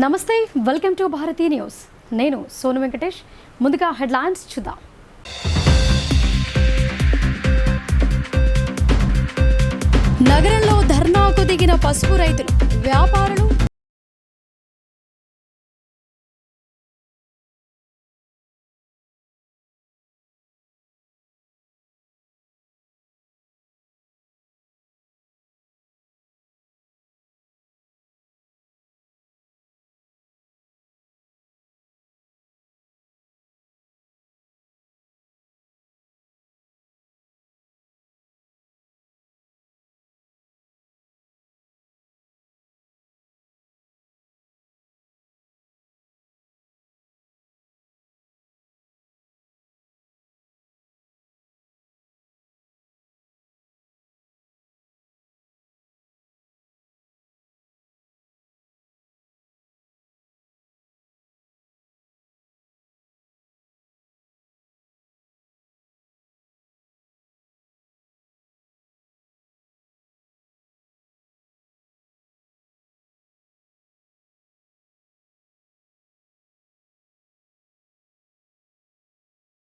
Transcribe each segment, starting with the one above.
నమస్తే, welcome to Bharati news. నేను సోను వెంకటేష్. ముందుగా హెడ్లైన్స్ చూద్దాం. నగరంలో ధర్నాకు దిగిన పసుపు రైతులు, వ్యాపారులు.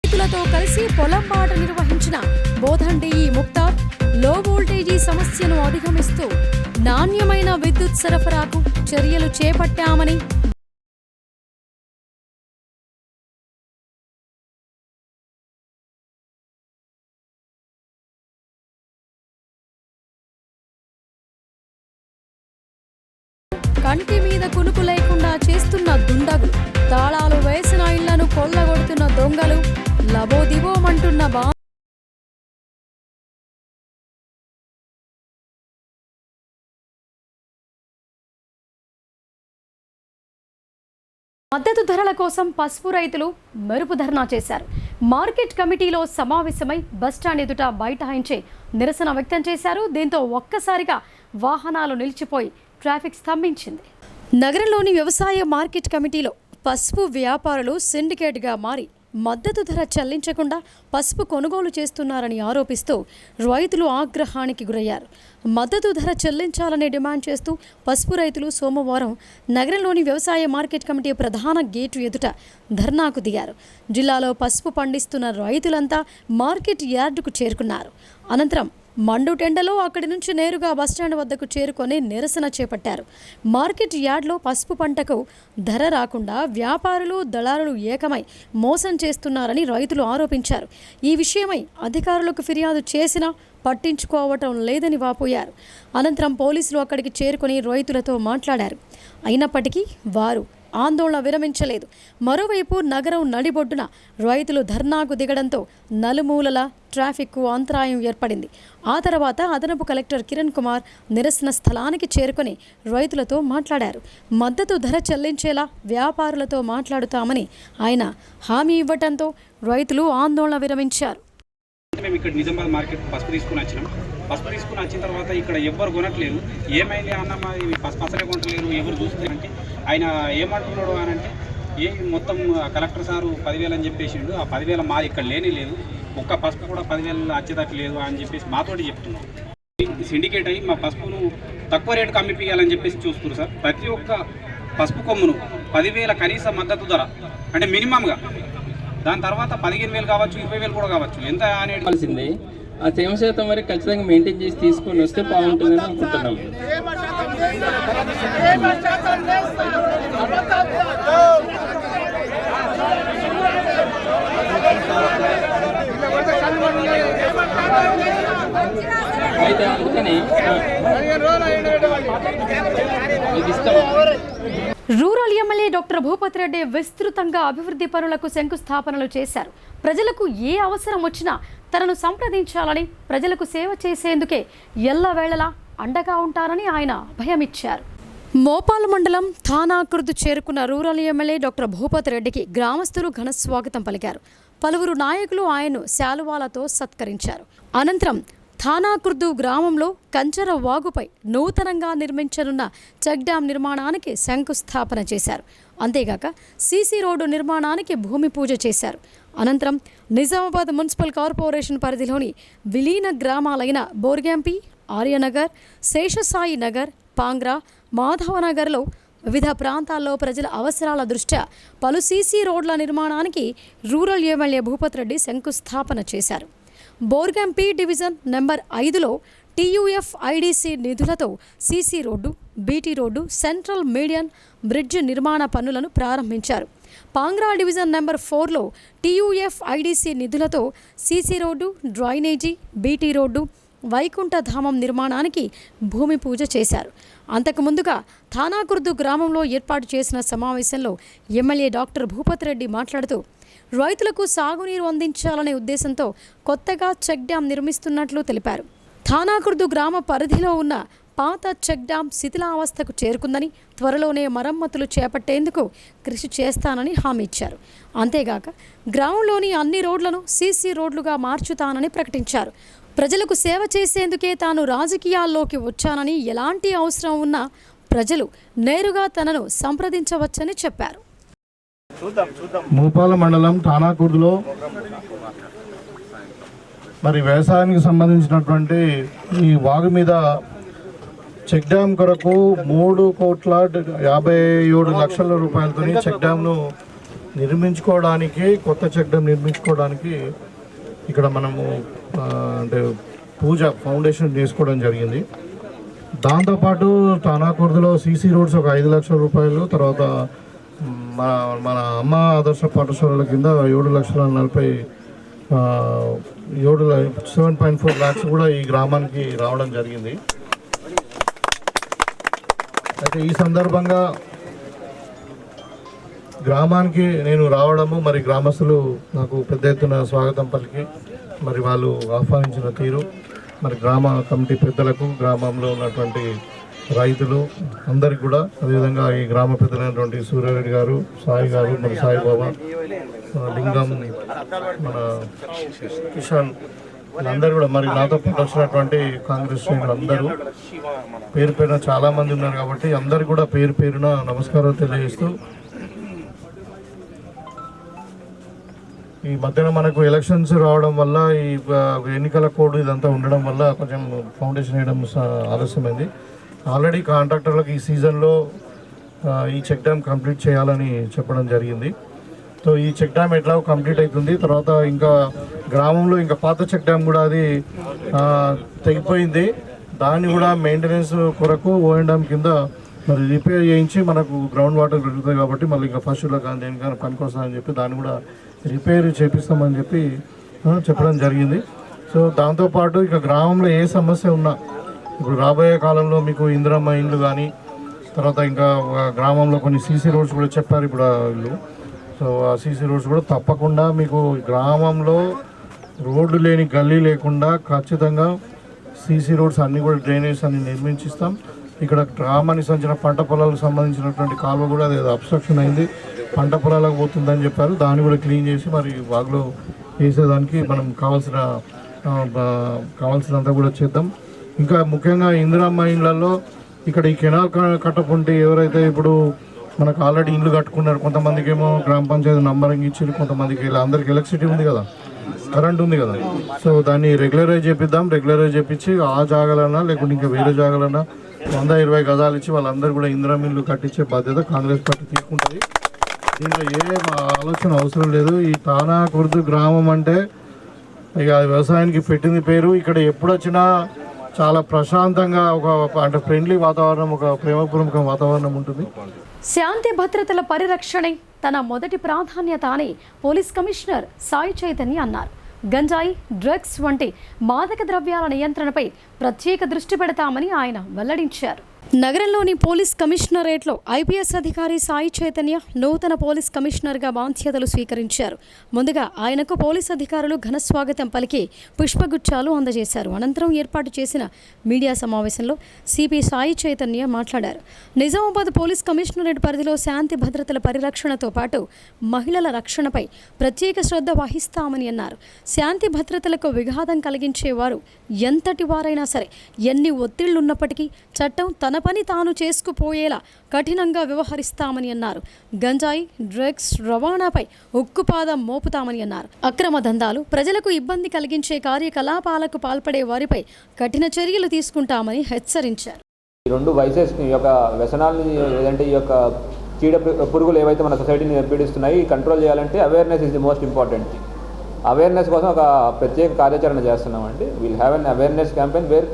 రైతులతో కలిసి పొలం బాట నిర్వహించిన బోధండి ముక్తార్ లో వోల్టేజీ సమస్యను అధిగమిస్తూ నాణ్యమైన విద్యుత్ సరఫరాకు చర్యలు చేపట్టామని కంటి మీద కునుకు లేకుండా చేస్తున్న దుండగులు, తాళాలు వేసిన ఇళ్లను కొల్లగొడుతున్న దొంగలు, లబోదిబోమంటున్న మద్దతు ధరల కోసం పసుపు రైతులు మెరుపు ధర్నా చేశారు. మార్కెట్ కమిటీలో సమావేశమై బస్టాండ్ ఎదుట బైఠాయించి నిరసన వ్యక్తం చేశారు. దీంతో ఒక్కసారిగా వాహనాలు నిలిచిపోయి ట్రాఫిక్ స్తంభించింది. నగరంలోని వ్యవసాయ మార్కెట్ కమిటీలో పసుపు వ్యాపారులు సిండికేట్గా మారి మద్దతు ధర చెల్లించకుండా పసుపు కొనుగోలు చేస్తున్నారని ఆరోపిస్తూ రైతులు ఆగ్రహానికి గురయ్యారు. మద్దతు ధర చెల్లించాలని డిమాండ్ చేస్తూ పసుపు రైతులు సోమవారం నగరంలోని వ్యవసాయ మార్కెట్ కమిటీ ప్రధాన గేటు ఎదుట ధర్నాకు దిగారు. జిల్లాలో పసుపు పండిస్తున్న రైతులంతా మార్కెట్ యార్డుకు చేరుకున్నారు. అనంతరం మండుటెండలో అక్కడి నుంచి నేరుగా బస్టాండ్ వద్దకు చేరుకొని నిరసన చేపట్టారు. మార్కెట్ యార్డ్లో పసుపు పంటకు ధర రాకుండా వ్యాపారులు, దళారులు ఏకమై మోసం చేస్తున్నారని రైతులు ఆరోపించారు. ఈ విషయమై అధికారులకు ఫిర్యాదు చేసినా పట్టించుకోవటం లేదని వాపోయారు. అనంతరం పోలీసులు అక్కడికి చేరుకొని రైతులతో మాట్లాడారు. అయినప్పటికీ వారు ఆందోళన విరమించలేదు. మరోవైపు నగరం నడిబొడ్డున రైతులు ధర్నాకు దిగడంతో నలుమూలల ట్రాఫిక్కు అంతరాయం ఏర్పడింది. ఆ తర్వాత అదనపు కలెక్టర్ కిరణ్ కుమార్ నిరసన స్థలానికి చేరుకొని రైతులతో మాట్లాడారు. మద్దతు ధర చెల్లించేలా వ్యాపారులతో మాట్లాడుతామని ఆయన హామీ ఇవ్వడంతో రైతులు ఆందోళన విరమించారు. మేము ఇక్కడ నిజామాబాద్ మార్కెట్ పసుపు తీసుకుని వచ్చిన తర్వాత ఇక్కడ ఎవ్వరు కొనట్లేదు. ఏమైంది అన్న పసుపు అసలే కొనట్లేరు, ఎవరు చూస్తారంటే ఆయన ఏమంటున్నాడు అని అంటే మొత్తం కలెక్టర్ సారు 10,000 అని చెప్పేసిండు. ఆ 10,000 మాది ఇక్కడ లేదు, ఒక్క పసుపు కూడా 10,000 వచ్చేటట్టు లేదు అని చెప్పేసి మాతోటి చెప్తున్నాం. సిండికేట్ అయ్యి మా పసుపును తక్కువ రేటుకు అమ్మిపియాలని చెప్పేసి చూస్తున్నారు సార్. ప్రతి ఒక్క పసుపు కొమ్మును 10,000 కనీస మద్దతు ధర అంటే మినిమంగా, దాని తర్వాత 15,000 కావచ్చు, 20,000 కూడా కావచ్చు. ఎంత అనేది ఆ తేమ శాతం వరకు ఖచ్చితంగా మెయింటైన్ చేసి తీసుకొని వస్తే బాగుంటుందని అనుకుంటున్నాం. అయితే అందుకని rural MLA doctor Bhupathi Reddy విస్తృతంగా అభివృద్ధి పనులకు శంకుస్థాపనలు చేశారు. ప్రజలకు ఏ అవసరం వచ్చినా తనను సంప్రదించాలని, ప్రజలకు సేవ చేసేందుకే ఎల్లవేళలా అండగా ఉంటారని ఆయన భయమిచ్చారు. మోపాల్ మండలం థానాకుర్దు చేరుకున్న రూరల్ ఎమ్మెల్యే డాక్టర్ భూపతి రెడ్డికి గ్రామస్తులు ఘన స్వాగతం పలికారు. పలువురు నాయకులు ఆయన్ను శాలువాలతో సత్కరించారు. అనంతరం థానాకుర్దు గ్రామంలో కంచర వాగుపై నూతనంగా నిర్మించనున్న చెక్ డ్యాం నిర్మాణానికి శంకుస్థాపన చేశారు. అంతేగాక సీసీ రోడ్డు నిర్మాణానికి భూమి పూజ చేశారు. అనంతరం నిజామాబాద్ మున్సిపల్ కార్పొరేషన్ పరిధిలోని విలీన గ్రామాలైన బోర్గంపి, ఆర్యనగర్, శేషసాయి నగర్, పాంగ్రా, మాధవనగర్లో వివిధ ప్రాంతాల్లో ప్రజల అవసరాల దృష్ట్యా పలు సీసీ రోడ్ల నిర్మాణానికి రూరల్ ఎమ్మెల్యే భూపత్ రెడ్డి శంకుస్థాపన చేశారు. బోర్గం పి డివిజన్ నెంబర్ 5లో TUF IDC నిధులతో CC road, BT road, central median bridge నిర్మాణ పనులను ప్రారంభించారు. పాంగ్రా డివిజన్ నెంబర్ 4లో TUF IDC నిధులతో CC road, drainage, BT road, వైకుంఠధామం నిర్మాణానికి భూమి పూజ చేశారు. అంతకుముందుగా థానాకుర్దు గ్రామంలో ఏర్పాటు చేసిన సమావేశంలో ఎమ్మెల్యే డాక్టర్ భూపత్ రెడ్డి మాట్లాడుతూ రైతులకు సాగునీరు అందించాలనే ఉద్దేశంతో కొత్తగా చెక్ డ్యాం నిర్మిస్తున్నట్లు తెలిపారు. థానాకుర్దు గ్రామ పరిధిలో ఉన్న పాత చెక్ డ్యాం శిథిలావస్థకు చేరుకుందని, త్వరలోనే మరమ్మతులు చేపట్టేందుకు కృషి చేస్తానని హామీ ఇచ్చారు. అంతేగాక గ్రామంలోని అన్ని రోడ్లను సీసీ రోడ్లుగా మార్చుతానని ప్రకటించారు. ప్రజలకు సేవ చేసేందుకే తాను రాజకీయాల్లోకి వచ్చానని, ఎలాంటి అవసరం ఉన్నా ప్రజలు నేరుగా తనను సంప్రదించవచ్చని చెప్పారు. మూపాల మండలం ఠానాకుర్దులో మరి వ్యవసాయానికి సంబంధించినటువంటి ఈ వాగు మీద చెక్ డ్యామ్ కొరకు 3,57,00,000 రూపాయలతో చెక్ డ్యామ్ను నిర్మించుకోవడానికి, కొత్త చెక్ డ్యామ్ నిర్మించుకోవడానికి ఇక్కడ మనము అంటే పూజ ఫౌండేషన్ చేసుకోవడం జరిగింది. దాంతోపాటు తానాకుర్దులో సీసీ రోడ్స్ ఒక 5 లక్షల రూపాయలు, తర్వాత మన అమ్మ ఆదర్శ పాఠశాలల కింద 7,40,7.4 lakhs కూడా ఈ గ్రామానికి రావడం జరిగింది. అయితే ఈ సందర్భంగా గ్రామానికి నేను రావడము, మరి గ్రామస్తులు నాకు పెద్ద ఎత్తున స్వాగతం పలికి మరి వాళ్ళు ఆహ్వానించిన తీరు, మరి గ్రామ కమిటీ పెద్దలకు, గ్రామంలో ఉన్నటువంటి రైతులు అందరికి కూడా, అదేవిధంగా ఈ గ్రామ పెద్దలైనటువంటి సూర్యారెడ్డి గారు, సాయి గారు, మరి సాయిబాబా, లింగం, మన కిషన్, వీళ్ళందరూ కూడా, మరి నాతో పాటు వచ్చినటువంటి కాంగ్రెస్ శ్రేణులు అందరూ పేరు పేరున చాలామంది ఉన్నారు కాబట్టి అందరు కూడా పేరు పేరున నమస్కారాలు తెలియజేస్తూ, ఈ మధ్యన మనకు ఎలక్షన్స్ రావడం వల్ల, ఈ ఎన్నికల కోడ్ ఇదంతా ఉండడం వల్ల కొంచెం ఫౌండేషన్ వేయడం ఆలస్యమైంది. ఆల్రెడీ కాంట్రాక్టర్లకు ఈ సీజన్లో ఈ చెక్ డ్యామ్ కంప్లీట్ చేయాలని చెప్పడం జరిగింది. సో ఈ చెక్ డ్యామ్ ఎట్లా కంప్లీట్ అవుతుంది. తర్వాత ఇంకా గ్రామంలో ఇంకా పాత చెక్ డ్యామ్ కూడా అది తెగిపోయింది. దాన్ని కూడా మెయింటెనెన్స్ కొరకు ఓఎండ్ఎం కింద మరి రిపేర్ చేయించి మనకు గ్రౌండ్ వాటర్ పెరుగుతుంది కాబట్టి మళ్ళీ ఇంకా పశువులకు కానీ దేనికైనా పనికొస్తుందని చెప్పి దాన్ని కూడా రిపేర్ చేపిస్తామని చెప్పి చెప్పడం జరిగింది. సో దాంతోపాటు ఇక గ్రామంలో ఏ సమస్య ఉన్నా, ఇప్పుడు రాబోయే కాలంలో మీకు ఇందిరమ్మ ఇండ్లు కానీ, తర్వాత ఇంకా గ్రామంలో కొన్ని సీసీ రోడ్స్ కూడా చెప్పారు ఇప్పుడు వీళ్ళు. సో ఆ సీసీ రోడ్స్ కూడా తప్పకుండా మీకు గ్రామంలో రోడ్డు లేని గల్లీ లేకుండా ఖచ్చితంగా సీసీ రోడ్స్ అన్నీ కూడా డ్రైనేజ్ అన్ని నిర్మించిస్తాం. ఇక్కడ గ్రామానికి సంబంధించిన పంట పొలాలకు సంబంధించినటువంటి కాలువ కూడా అది అబ్స్ట్రక్షన్ అయింది, పంట పొలాలకు పోతుందని చెప్పారు. దాన్ని కూడా క్లీన్ చేసి మరి వాగులో వేసేదానికి మనం కావాల్సినంత కూడా చేద్దాం. ఇంకా ముఖ్యంగా ఇందిరమ్మ ఇండ్లలో ఇక్కడ ఈ కెనాల్ కట్టకుంటే ఎవరైతే ఇప్పుడు మనకు ఆల్రెడీ ఇండ్లు కట్టుకున్నారు, కొంతమందికి ఏమో గ్రామ పంచాయతీ నంబరింగ్ ఇచ్చి, కొంతమందికి అందరికి ఎలక్ట్రిసిటీ ఉంది కదా, కరెంట్ ఉంది కదా. సో దాన్ని రెగ్యులరైజ్ చేపిద్దాం. రెగ్యులరైజ్ చేపించి ఆ జాగాలన్నా లేకుంటే ఇంకా వేరే జాగాలన్నా 120 గజాలు ఇచ్చి వాళ్ళందరూ కూడా ఇందిరమ్మ ఇల్లు కట్టించే బాధ్యత కాంగ్రెస్ పార్టీ తీసుకుంటుంది. దీంట్లో ఏ ఆలోచన అవసరం లేదు. ఈ తానాకుర్దు గ్రామం అంటే ఇక వ్యవసాయానికి పెట్టింది పేరు. ఇక్కడ ఎప్పుడు వచ్చినా చాలా ప్రశాంతంగా అంటే ఫ్రెండ్లీ వాతావరణం, ఒక ప్రేమపూర్వక వాతావరణం ఉంటుంది. శాంతి భద్రతల పరిరక్షణే తన మొదటి ప్రాధాన్యత అని పోలీస్ కమిషనర్ సాయి చైతన్య అన్నారు. గంజాయి, డ్రగ్స్ వంటి మాదక ద్రవ్యాల నియంత్రణపై ప్రత్యేక దృష్టి పెడతామని ఆయన వెల్లడించారు. నగరంలోని పోలీస్ కమిషనరేట్లో ఐపీఎస్ అధికారి సాయి చైతన్య నూతన పోలీస్ కమిషనర్గా బాధ్యతలు స్వీకరించారు. ముందుగా ఆయనకు పోలీస్ అధికారులు ఘన స్వాగతం పలికి పుష్పగుచ్చాలు అందజేశారు. అనంతరం ఏర్పాటు చేసిన మీడియా సమావేశంలో సిపి సాయి చైతన్య మాట్లాడారు. నిజామాబాద్ పోలీస్ కమిషనరేట్ పరిధిలో శాంతి భద్రతల పరిరక్షణతో పాటు మహిళల రక్షణపై ప్రత్యేక శ్రద్ధ వహిస్తామని అన్నారు. శాంతి భద్రతలకు విఘాతం కలిగించేవారు ఎంతటి వారైనా సరే, ఎన్ని ఒత్తిళ్లున్నప్పటికీ చట్టం తన పని తాను చేసుకుపోయేలా కఠినంగా వ్యవహరిస్తామని అన్నారు. గంజాయి, డ్రగ్స్ రవాణాపై ఉక్కుపాదం మోపుతామని అన్నారు. అక్రమ దందాలు, ప్రజలకు ఇబ్బంది కలిగించే కార్యకలాపాలకు పాల్పడే వారిపై కఠిన చర్యలు తీసుకుంటామని హెచ్చరించారు. ఈ రెండు వైసెస్ని, ఈ యొక్క వ్యసనాలని, లేదంటే ఈ యొక్క చీడ పురుగులు ఏవైతే మన సొసైటీని పీడిస్తున్నాయి కంట్రోల్ చేయాలంటే awareness is the most important. Awareness కోసం ఒక ప్రత్యేక కార్యాచరణ చేస్తున్నామండి. Will have an awareness campaign where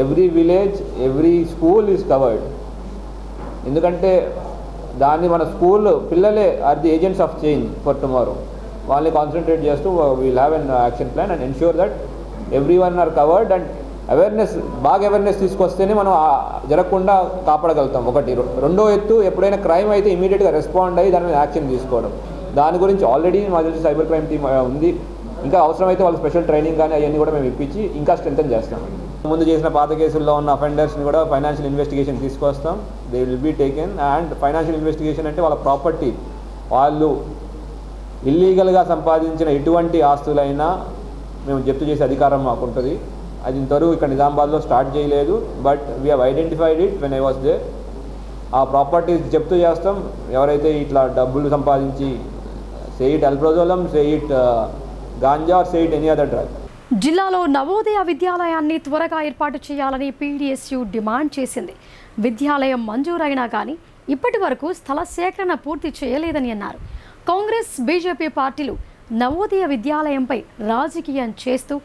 every village, every school is covered. ఎందుకంటే దాన్ని మన స్కూల్ పిల్లలే are the agents of change for tomorrow. వాళ్ళని కాన్సన్ట్రేట్ చేస్తూ will have an action plan and ensure that every one are covered. And బాగా awareness తీసుకొస్తేనే మనం జరగకుండా కాపాడగలుగుతాం. ఒకటి. రెండో ఎత్తు, ఎప్పుడైనా క్రైమ్ అయితే ఇమీడియట్గా రెస్పాండ్ అయ్యి దాని మీద యాక్షన్ తీసుకోవడం. దాని గురించి ఆల్రెడీ మా తెలిసి సైబర్ క్రైమ్ టీమ్ ఉంది. ఇంకా అవసరమైతే వాళ్ళు స్పెషల్ ట్రైనింగ్ కానీ అవన్నీ కూడా మేము ఇప్పించి ఇంకా స్ట్రెంథన్ చేస్తాం. ముందు చేసిన పాత కేసుల్లో ఉన్న అఫెండర్స్ని కూడా ఫైనాన్షియల్ ఇన్వెస్టిగేషన్ తీసుకొస్తాం. They will be taken. And financial investigation అంటే వాళ్ళ ప్రాపర్టీ, వాళ్ళు ఇల్లీగల్గా సంపాదించిన ఎటువంటి ఆస్తులైనా మేము జప్తు చేసే అధికారం మాకు ఉంటుంది. అది ఇంతవరకు ఇక్కడ నిజామాబాద్లో స్టార్ట్ చేయలేదు, but we have identified it when I was there. ఆ ప్రాపర్టీస్ జప్తు చేస్తాం. ఎవరైతే ఇట్లా డబ్బులు సంపాదించి say it alprazolam, say it ganja, say it any other drug. జిల్లాలో నవోదయ విద్యాలయాన్ని త్వరగా ఏర్పాటు చేయాలని పీడీఎస్యూ డిమాండ్ చేసింది. విద్యాలయం మంజూరైనా కానీ ఇప్పటి వరకు స్థల సేకరణ పూర్తి చేయలేదని అన్నారు. కాంగ్రెస్, బీజేపీ పార్టీలు నవోదయ విద్యాలయంపై రాజకీయం చేస్తూ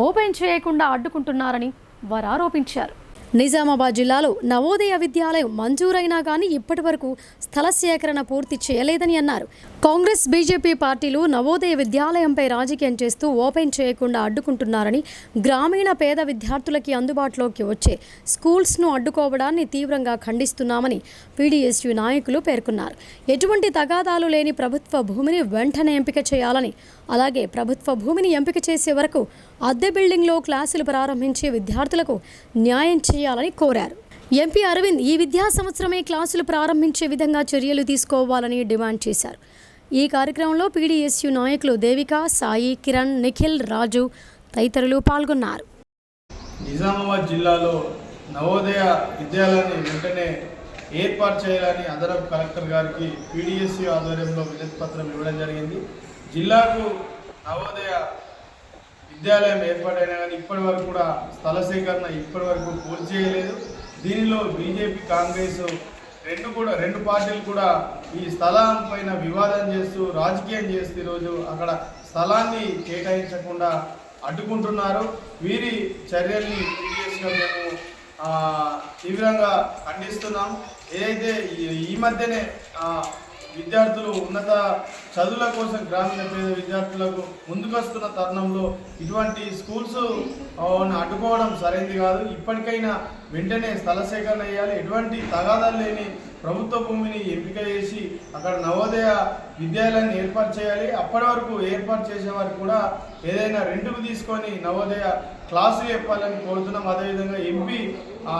ఓపెన్ చేయకుండా అడ్డుకుంటున్నారని వారు ఆరోపించారు. నిజామాబాద్ జిల్లాలో నవోదయ విద్యాలయం మంజూరైనా కానీ ఇప్పటి వరకు స్థల సేకరణ పూర్తి చేయలేదని అన్నారు. కాంగ్రెస్, బీజేపీ పార్టీలు నవోదయ విద్యాలయంపై రాజకీయం చేస్తూ ఓపెన్ చేయకుండా అడ్డుకుంటున్నారని, గ్రామీణ పేద విద్యార్థులకి అందుబాటులోకి వచ్చే స్కూల్స్ను అడ్డుకోవడాన్ని తీవ్రంగా ఖండిస్తున్నామని పీడీఎస్యూ నాయకులు పేర్కొన్నారు. ఎటువంటి తగాదాలు లేని ప్రభుత్వ భూమిని వెంటనే ఎంపిక చేయాలని, అలాగే ప్రభుత్వ భూమిని ఎంపిక చేసే వరకు అద్దె బిల్డింగ్లో క్లాసులు ప్రారంభించే విద్యార్థులకు న్యాయం చేయాలని కోరారు. ఎంపీ అరవింద్ ఈ విద్యా సంవత్సరమే క్లాసులు ప్రారంభించే విధంగా చర్యలు తీసుకోవాలని డిమాండ్ చేశారు. ఈ కార్యక్రమంలో పీడీఎస్యూ నాయకులు దేవిక, సాయి, కిరణ్, నిఖిల్, రాజు తదితరులు పాల్గొన్నారు. నిజామాబాద్ జిల్లాలో నవోదయ విద్యాలయాన్ని వెంటనే ఏర్పాటు చేయాలని అదనపు కలెక్టర్ గారికి పీడీఎస్యూ ఆధ్వర్యంలో వినతి పత్రం ఇవ్వడం జరిగింది. జిల్లాకు నవోదయ విద్యాలయం ఏర్పాటైనా కానీ ఇప్పటి వరకు కూడా స్థల సేకరణ ఇప్పటి వరకు పూర్తి చేయలేదు. దీనిలో బీజేపీ, కాంగ్రెస్ రెండు పార్టీలు కూడా ఈ స్థలం పైన వివాదం చేస్తూ రాజకీయం చేస్తూ ఈరోజు అక్కడ స్థలాన్ని కేటాయించకుండా అడ్డుకుంటున్నారు. వీరి చర్యల్ని పీడీఎస్గా మేము తీవ్రంగా ఖండిస్తున్నాం. ఏదైతే ఈ మధ్యనే విద్యార్థులు ఉన్నత చదువుల కోసం గ్రామీణ పేద విద్యార్థులకు ముందుకొస్తున్న తరుణంలో ఇటువంటి స్కూల్స్ అడ్డుకోవడం సరైనది కాదు. ఇప్పటికైనా వెంటనే స్థల సేకరణ చేయాలి. ఎటువంటి తగాదాలు లేని ప్రభుత్వ భూమిని ఎంపిక చేసి అక్కడ నవోదయ విద్యాలయాన్ని ఏర్పాటు చేయాలి. అప్పటి వరకు ఏర్పాటు చేసే వారికి కూడా ఏదైనా రెంట్కు తీసుకొని నవోదయ క్లాసులు చెప్పాలని కోరుతున్నాం. అదేవిధంగా ఎంపీ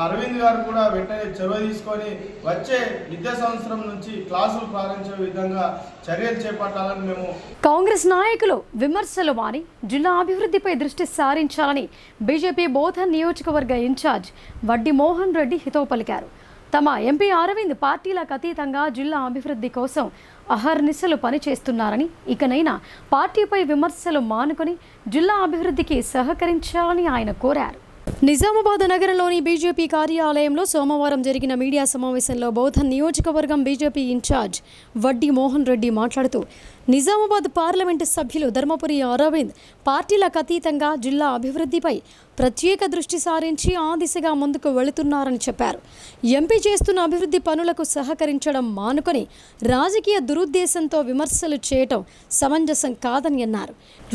అరవింద్ గారు కూడా వెంటనే చొరవ తీసుకొని వచ్చే విద్యా సంవత్సరం నుంచి క్లాసులు ప్రారంభించే విధంగా చర్యలు చేపట్టాలని మేము. కాంగ్రెస్ నాయకులు విమర్శలు మాని జిల్లా అభివృద్ధిపై దృష్టి సారించాలని బీజేపీ బోధన్ నియోజకవర్గ ఇన్ఛార్జ్ వడ్డి మోహన్ రెడ్డి హితవు పలికారు. తమ ఎంపీ అరవింద్ పార్టీలకు అతీతంగా జిల్లా అభివృద్ధి కోసం అహర్నిశలు పనిచేస్తున్నారని, ఇకనైనా పార్టీపై విమర్శలు మానుకొని జిల్లా అభివృద్ధికి సహకరించాలని ఆయన కోరారు. నిజామాబాద్ నగరంలోని బీజేపీ కార్యాలయంలో సోమవారం జరిగిన మీడియా సమావేశంలో బోధన్ నియోజకవర్గం బీజేపీ ఇన్ఛార్జ్ వడ్డి మోహన్ రెడ్డి మాట్లాడుతూ, నిజామాబాద్ పార్లమెంటు సభ్యులు ధర్మపురి అరవింద్ పార్టీలకు అతీతంగా జిల్లా అభివృద్ధిపై ప్రత్యేక దృష్టి సారించి ఆ దిశగా ముందుకు వెళుతున్నారని చెప్పారు. ఎంపీ చేస్తున్న అభివృద్ధి పనులకు సహకరించడం మానుకొని రాజకీయ దురుద్దేశంతో విమర్శలు చేయటం సమంజసం కాదని అన్నారు.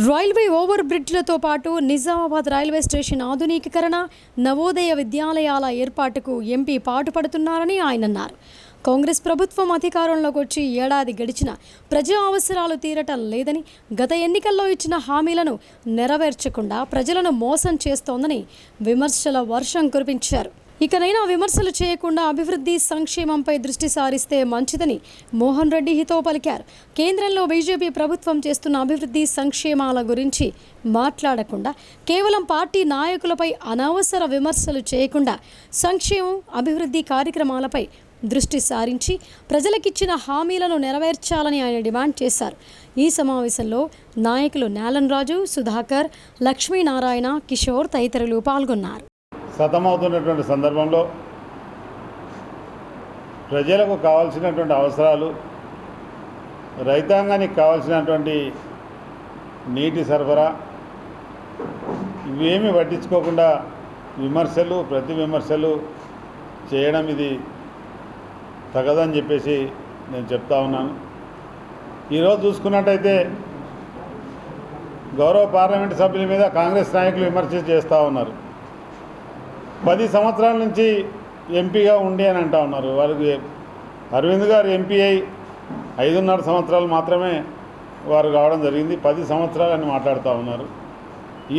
రైల్వే ఓవర్ బ్రిడ్జ్లతో పాటు నిజామాబాద్ రైల్వే స్టేషన్ ఆధునీకరణ, నవోదయ విద్యాలయాల ఏర్పాటుకు ఎంపీ పాటుపడుతున్నారని ఆయన అన్నారు. కాంగ్రెస్ ప్రభుత్వం అధికారంలోకి వచ్చి ఏడాది గడిచిన ప్రజా అవసరాలు తీరటం లేదని, గత ఎన్నికల్లో ఇచ్చిన హామీలను నెరవేర్చకుండా ప్రజలను మోసం చేస్తోందని విమర్శల వర్షం కురిపించారు. ఇకనైనా విమర్శలు చేయకుండా అభివృద్ధి, సంక్షేమంపై దృష్టి సారిస్తే మంచిదని మోహన్ రెడ్డి హితవు పలికారు. కేంద్రంలో బీజేపీ ప్రభుత్వం చేస్తున్న అభివృద్ధి, సంక్షేమాల గురించి మాట్లాడకుండా కేవలం పార్టీ నాయకులపై అనవసర విమర్శలు చేయకుండా సంక్షేమం, అభివృద్ధి కార్యక్రమాలపై దృష్టి సారించి ప్రజలకిచ్చిన హామీలను నెరవేర్చాలని ఆయన డిమాండ్ చేశారు. ఈ సమావేశంలో నాయకులు నేలన్ రాజు, సుధాకర్, లక్ష్మీనారాయణ, కిషోర్ తదితరులు పాల్గొన్నారు. సతమవుతున్నటువంటి సందర్భంలో ప్రజలకు కావాల్సినటువంటి అవసరాలు, రైతాంగానికి కావాల్సినటువంటి నీటి సరఫరా ఇవేమీ పట్టించుకోకుండా విమర్శలు ప్రతి విమర్శలు చేయడం ఇది తగదని చెప్పేసి నేను చెప్తా ఉన్నాను. ఈరోజు చూసుకున్నట్టయితే గౌరవ పార్లమెంటు సభ్యుల మీద కాంగ్రెస్ నాయకులు విమర్శ చేస్తూ ఉన్నారు. 10 సంవత్సరాల నుంచి ఎంపీగా ఉండి అని అంటూ ఉన్నారు. వాళ్ళకి అరవింద్ గారు ఎంపీ అయి 5.5 సంవత్సరాలు మాత్రమే వారు కావడం జరిగింది. 10 సంవత్సరాలు అని మాట్లాడుతూ ఉన్నారు.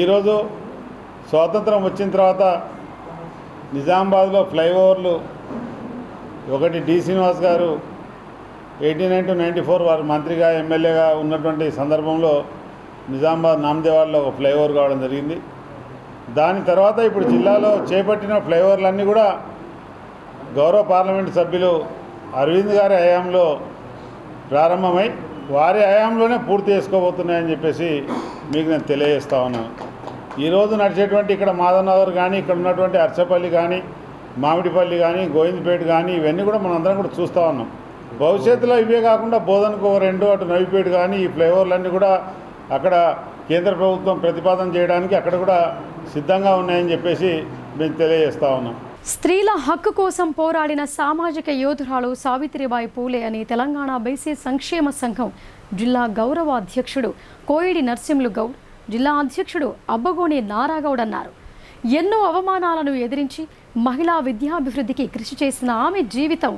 ఈరోజు స్వాతంత్రం వచ్చిన తర్వాత నిజామాబాద్లో ఫ్లైఓవర్లు ఒకటి డి శ్రీనివాస్ గారు 89 to 94 వారు మంత్రిగా ఎమ్మెల్యేగా ఉన్నటువంటి సందర్భంలో నిజామాబాద్ నామదేవాడలో ఒక ఫ్లైఓవర్ కావడం జరిగింది. దాని తర్వాత ఇప్పుడు జిల్లాలో చేపట్టిన ఫ్లైఓవర్లన్నీ కూడా గౌరవ పార్లమెంటు సభ్యులు అరవింద్ గారి హయాంలో ప్రారంభమై వారి హయాంలోనే పూర్తి చేసుకోబోతున్నాయని చెప్పేసి మీకు నేను తెలియజేస్తా ఉన్నాను. ఈరోజు నడిచేటువంటి ఇక్కడ మాధవనగర్ కానీ, ఇక్కడ ఉన్నటువంటి అర్చపల్లి కానీ, మామిడిపల్లి కానీ, గోవిందపేట కానీ ఇవన్నీ కూడా మనందరం కూడా చూస్తూ ఉన్నాం. భవిష్యత్తులో ఇవే కాకుండా బోధనకు 2 అటు నవిపేట కానీ ఈ ఫ్లైఓవర్లన్నీ కూడా అక్కడ కేంద్ర ప్రభుత్వం ప్రతిపాదన చేయడానికి అక్కడ కూడా సిద్ధంగా ఉన్నాయని చెప్పేసి మేము తెలియజేస్తా ఉన్నాం. స్త్రీల హక్కు కోసం పోరాడిన సామాజిక యోధురాలు సావిత్రిబాయి పూలే అని తెలంగాణ బీసీ సంక్షేమ సంఘం జిల్లా గౌరవ అధ్యక్షుడు కోయిడి నరసింహులు గౌడ్, జిల్లా అధ్యక్షుడు అబ్బగోని నారాగౌడ్ అన్నారు. ఎన్నో అవమానాలను ఎదిరించి మహిళా విద్యాభివృద్ధికి కృషి చేసిన ఆమె జీవితం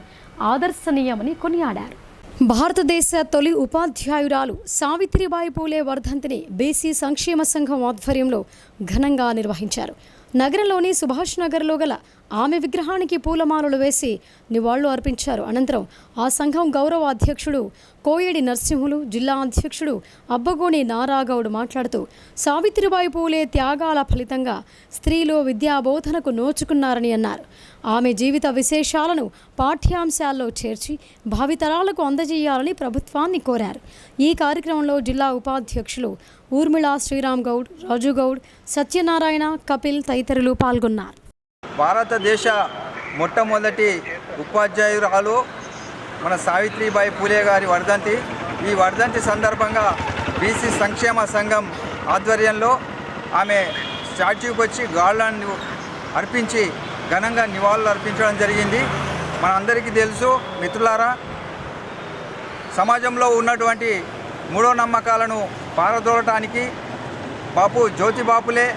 ఆదర్శనీయమని కొనియాడారు. భారతదేశ తొలి ఉపాధ్యాయురాలు సావిత్రిబాయి పూలే వర్ధంతిని బీసీ సంక్షేమ సంఘం ఆధ్వర్యంలో ఘనంగా నిర్వహించారు. నగరంలోని సుభాష్ నగర్లో గల ఆమె విగ్రహానికి పూలమాలలు వేసి నివాళులు అర్పించారు. అనంతరం ఆ సంఘం గౌరవ అధ్యక్షుడు కోయేడి నరసింహులు, జిల్లా అధ్యక్షుడు అబ్బగోని నారాగౌడ్ మాట్లాడుతూ సావిత్రిబాయి పూలే త్యాగాల ఫలితంగా స్త్రీలు విద్యాబోధనకు నోచుకున్నారని అన్నారు. ఆమె జీవిత విశేషాలను పాఠ్యాంశాల్లో చేర్చి భావితరాలకు అందజేయాలని ప్రభుత్వాన్ని కోరారు. ఈ కార్యక్రమంలో జిల్లా ఉపాధ్యక్షులు ఊర్మిళ, శ్రీరామ్ గౌడ్, రాజు గౌడ్, సత్యనారాయణ, కపిల్ తదితరులు పాల్గొన్నారు. భారతదేశ మొట్టమొదటి ఉపాధ్యాయురాలు మన సావిత్రిబాయి పూలే గారి వర్ధంతి. ఈ వర్ధంతి సందర్భంగా బీసీ సంక్షేమ సంఘం ఆధ్వర్యంలో ఆమె స్టాచ్యూకి వచ్చి గాళ్ళను అర్పించి ఘనంగా నివాళులు అర్పించడం జరిగింది. మనందరికీ తెలుసు మిత్రులారా, సమాజంలో ఉన్నటువంటి మూఢనమ్మకాలను పారదోలటానికి బాపు జ్యోతిబాపులే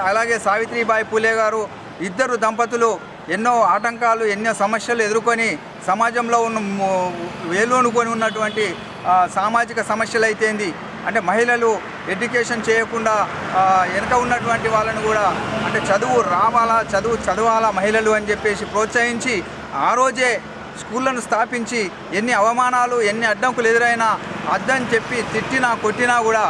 అలాగే సావిత్రిబాయి పూలే గారు ఇద్దరు దంపతులు ఎన్నో ఆటంకాలు, ఎన్నో సమస్యలు ఎదుర్కొని సమాజంలో ఉన్న వేలునుకొని ఉన్నటువంటి సామాజిక సమస్యలు అయితేంది అంటే మహిళలు ఎడ్యుకేషన్ చేయకుండా వెనక ఉన్నటువంటి వాళ్ళను కూడా అంటే చదవాలా మహిళలు అని చెప్పేసి ప్రోత్సహించి ఆ రోజే స్కూళ్ళను స్థాపించి ఎన్ని అవమానాలు, ఎన్ని అడ్డంకులు ఎదురైనా అద్దని చెప్పి తిట్టినా కొట్టినా కూడా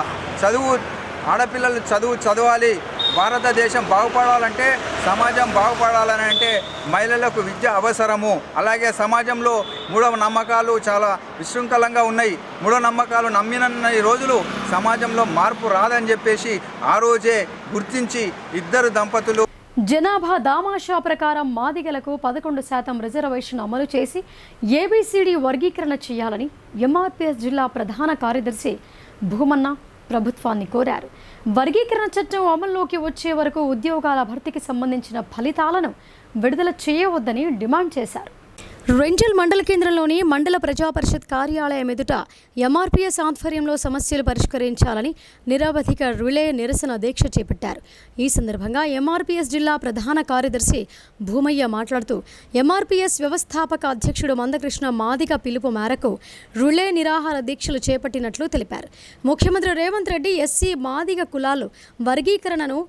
ఆడపిల్లలు చదవాలి, భారతదేశం బాగుపడాలంటే, సమాజం బాగుపడాలని అంటే మహిళలకు విద్య అవసరము. అలాగే సమాజంలో మూఢనమ్మకాలు చాలా విశృంఖలంగా ఉన్నాయి. మూఢనమ్మకాలు నమ్మిన రోజులు సమాజంలో మార్పు రాదని చెప్పేసి ఆ రోజే గుర్తించి ఇద్దరు దంపతులు జనాభా దామాషా ప్రకారం మాదిగలకు 11% రిజర్వేషన్ అమలు చేసి ఏబిసిడి వర్గీకరణ చేయాలని ఎంఆర్పిఎస్ జిల్లా ప్రధాన కార్యదర్శి భూమన్న ప్రభుత్వాన్ని కోరారు. వర్గీకరణ చట్టం అమల్లోకి వచ్చే వరకు ఉద్యోగాల భర్తీకి సంబంధించిన ఫలితాలను విడుదల చేయవద్దని డిమాండ్ చేశారు. రెంజల్ మండల కేంద్రంలోని మండల ప్రజాపరిషత్ కార్యాలయం ఎదుట ఎంఆర్పిఎస్ ఆధ్వర్యంలో సమస్యలు పరిష్కరించాలని నిరవధిక రిలే నిరసన దీక్ష చేపట్టారు. ఈ సందర్భంగా ఎంఆర్పిఎస్ జిల్లా ప్రధాన కార్యదర్శి భూమయ్య మాట్లాడుతూ ఎంఆర్పిఎస్ వ్యవస్థాపక అధ్యక్షుడు మందకృష్ణ మాదిగ పిలుపు మేరకు రిలే నిరాహార దీక్షలు చేపట్టినట్లు తెలిపారు. ముఖ్యమంత్రి రేవంత్ రెడ్డి ఎస్సీ మాదిగ కులాలు వర్గీకరణను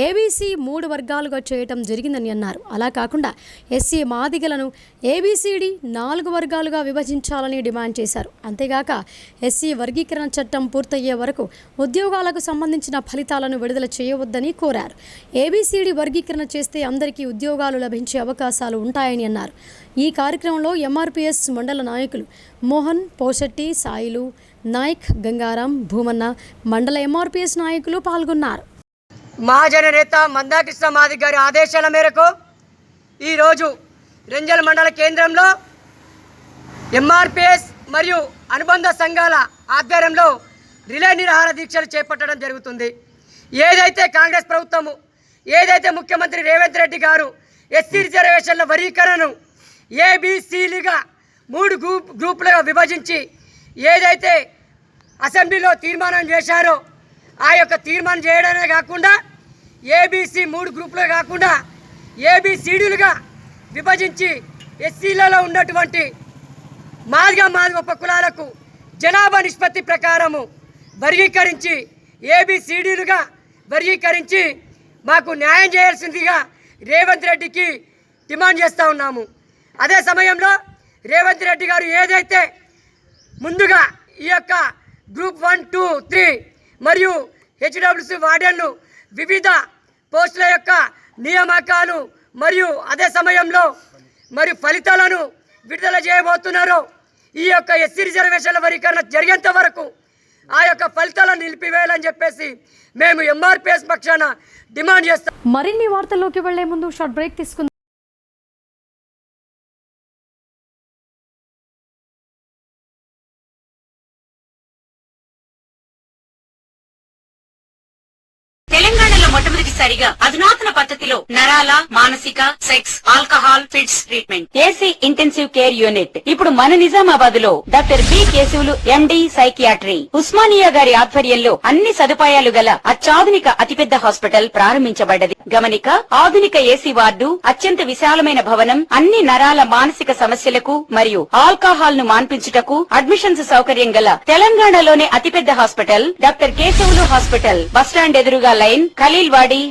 ఏబీసీ 3 వర్గాలుగా చేయటం జరిగిందని అన్నారు. అలా కాకుండా ఎస్సీ మాదిగలను ఏబీసీడీ 4 వర్గాలుగా విభజించాలని డిమాండ్ చేశారు. అంతేగాక ఎస్సీ వర్గీకరణ చట్టం పూర్తయ్యే వరకు ఉద్యోగాలకు సంబంధించిన ఫలితాలను విడుదల చేయవద్దని కోరారు. ఏబీసీడీ వర్గీకరణ చేస్తే అందరికీ ఉద్యోగాలు లభించే అవకాశాలు ఉంటాయని అన్నారు. ఈ కార్యక్రమంలో ఎంఆర్పిఎస్ మండల నాయకులు మోహన్, పోషెట్టి, సాయిలు, నాయక్, గంగారాం, భూమన్న, మండల ఎంఆర్పిఎస్ నాయకులు పాల్గొన్నారు. మహాజన నేత మందాకృష్ణ మాదిగ గారి ఆదేశాల మేరకు ఈరోజు రెంజల్ మండల కేంద్రంలో ఎంఆర్పిఎస్ మరియు అనుబంధ సంఘాల ఆధ్వర్యంలో రిలే నిరాహార దీక్షలు చేపట్టడం జరుగుతుంది. ఏదైతే కాంగ్రెస్ ప్రభుత్వము, ఏదైతే ముఖ్యమంత్రి రేవంత్ రెడ్డి గారు ఎస్సీ రిజర్వేషన్ల వర్గీకరణను ఏబిసిలుగా 3 గ్రూపులుగా విభజించి ఏదైతే అసెంబ్లీలో తీర్మానం చేశారో ఆ యొక్క తీర్మానం చేయడమే కాకుండా ఏబిసి 3 గ్రూపులుగా కాకుండా ఏబిసిడీలుగా విభజించి ఎస్సీలలో ఉన్నటువంటి మాదిగ ఉప కులాలకు జనాభా నిష్పత్తి ప్రకారము వర్గీకరించి ఏబిసిడీలుగా వర్గీకరించి మాకు న్యాయం చేయాల్సిందిగా రేవంత్ రెడ్డికి డిమాండ్ చేస్తూ ఉన్నాము. అదే సమయంలో రేవంత్ రెడ్డి గారు ఏదైతే ముందుగా ఈ యొక్క గ్రూప్ 1, 2, 3 మరియు హెచ్డబ్ల్యూసీ వార్డెన్లు వివిధ పోస్టుల యొక్క నియామకాలు మరియు అదే సమయంలో మరియు ఫలితాలను విడుదల చేయబోతున్నారో ఈ యొక్క ఎస్సీ రిజర్వేషన్ల వర్గీకరణ జరిగేంత వరకు ఆ యొక్క ఫలితాలను నిలిపివేయాలని చెప్పేసి మేము ఎంఆర్పిఎస్ పక్షాన డిమాండ్ చేస్తాం. మరిన్ని వార్తల్లోకి వెళ్లే ముందు షార్ట్ బ్రేక్ తీసుకుందాం. తెలంగాణలో మొట్టమొదటిసారిగా అధునాతన పద్ధతిలో నరాల, మానసిక, sex, alcohol, fits treatment AC intensive care unit ఇప్పుడు మన నిజామాబాద్ లో doctor B Keshavulu MD psychiatry Osmania గారి ఆధ్వర్యంలో అన్ని సదుపాయాలు గల అత్యాధునిక అతిపెద్ద హాస్పిటల్ ప్రారంభించబడ్డది. గమనిక, ఆధునిక ఏసీ వార్డు, అత్యంత విశాలమైన భవనం, అన్ని నరాల మానసిక సమస్యలకు మరియు ఆల్కహాల్ ను మాన్పించుటకు అడ్మిషన్స్ సౌకర్యం గల తెలంగాణలోనే అతిపెద్ద hospital doctor Keshavulu hospital, bus stand ఎదురుగా లైన్, ఖలీల్వాడి.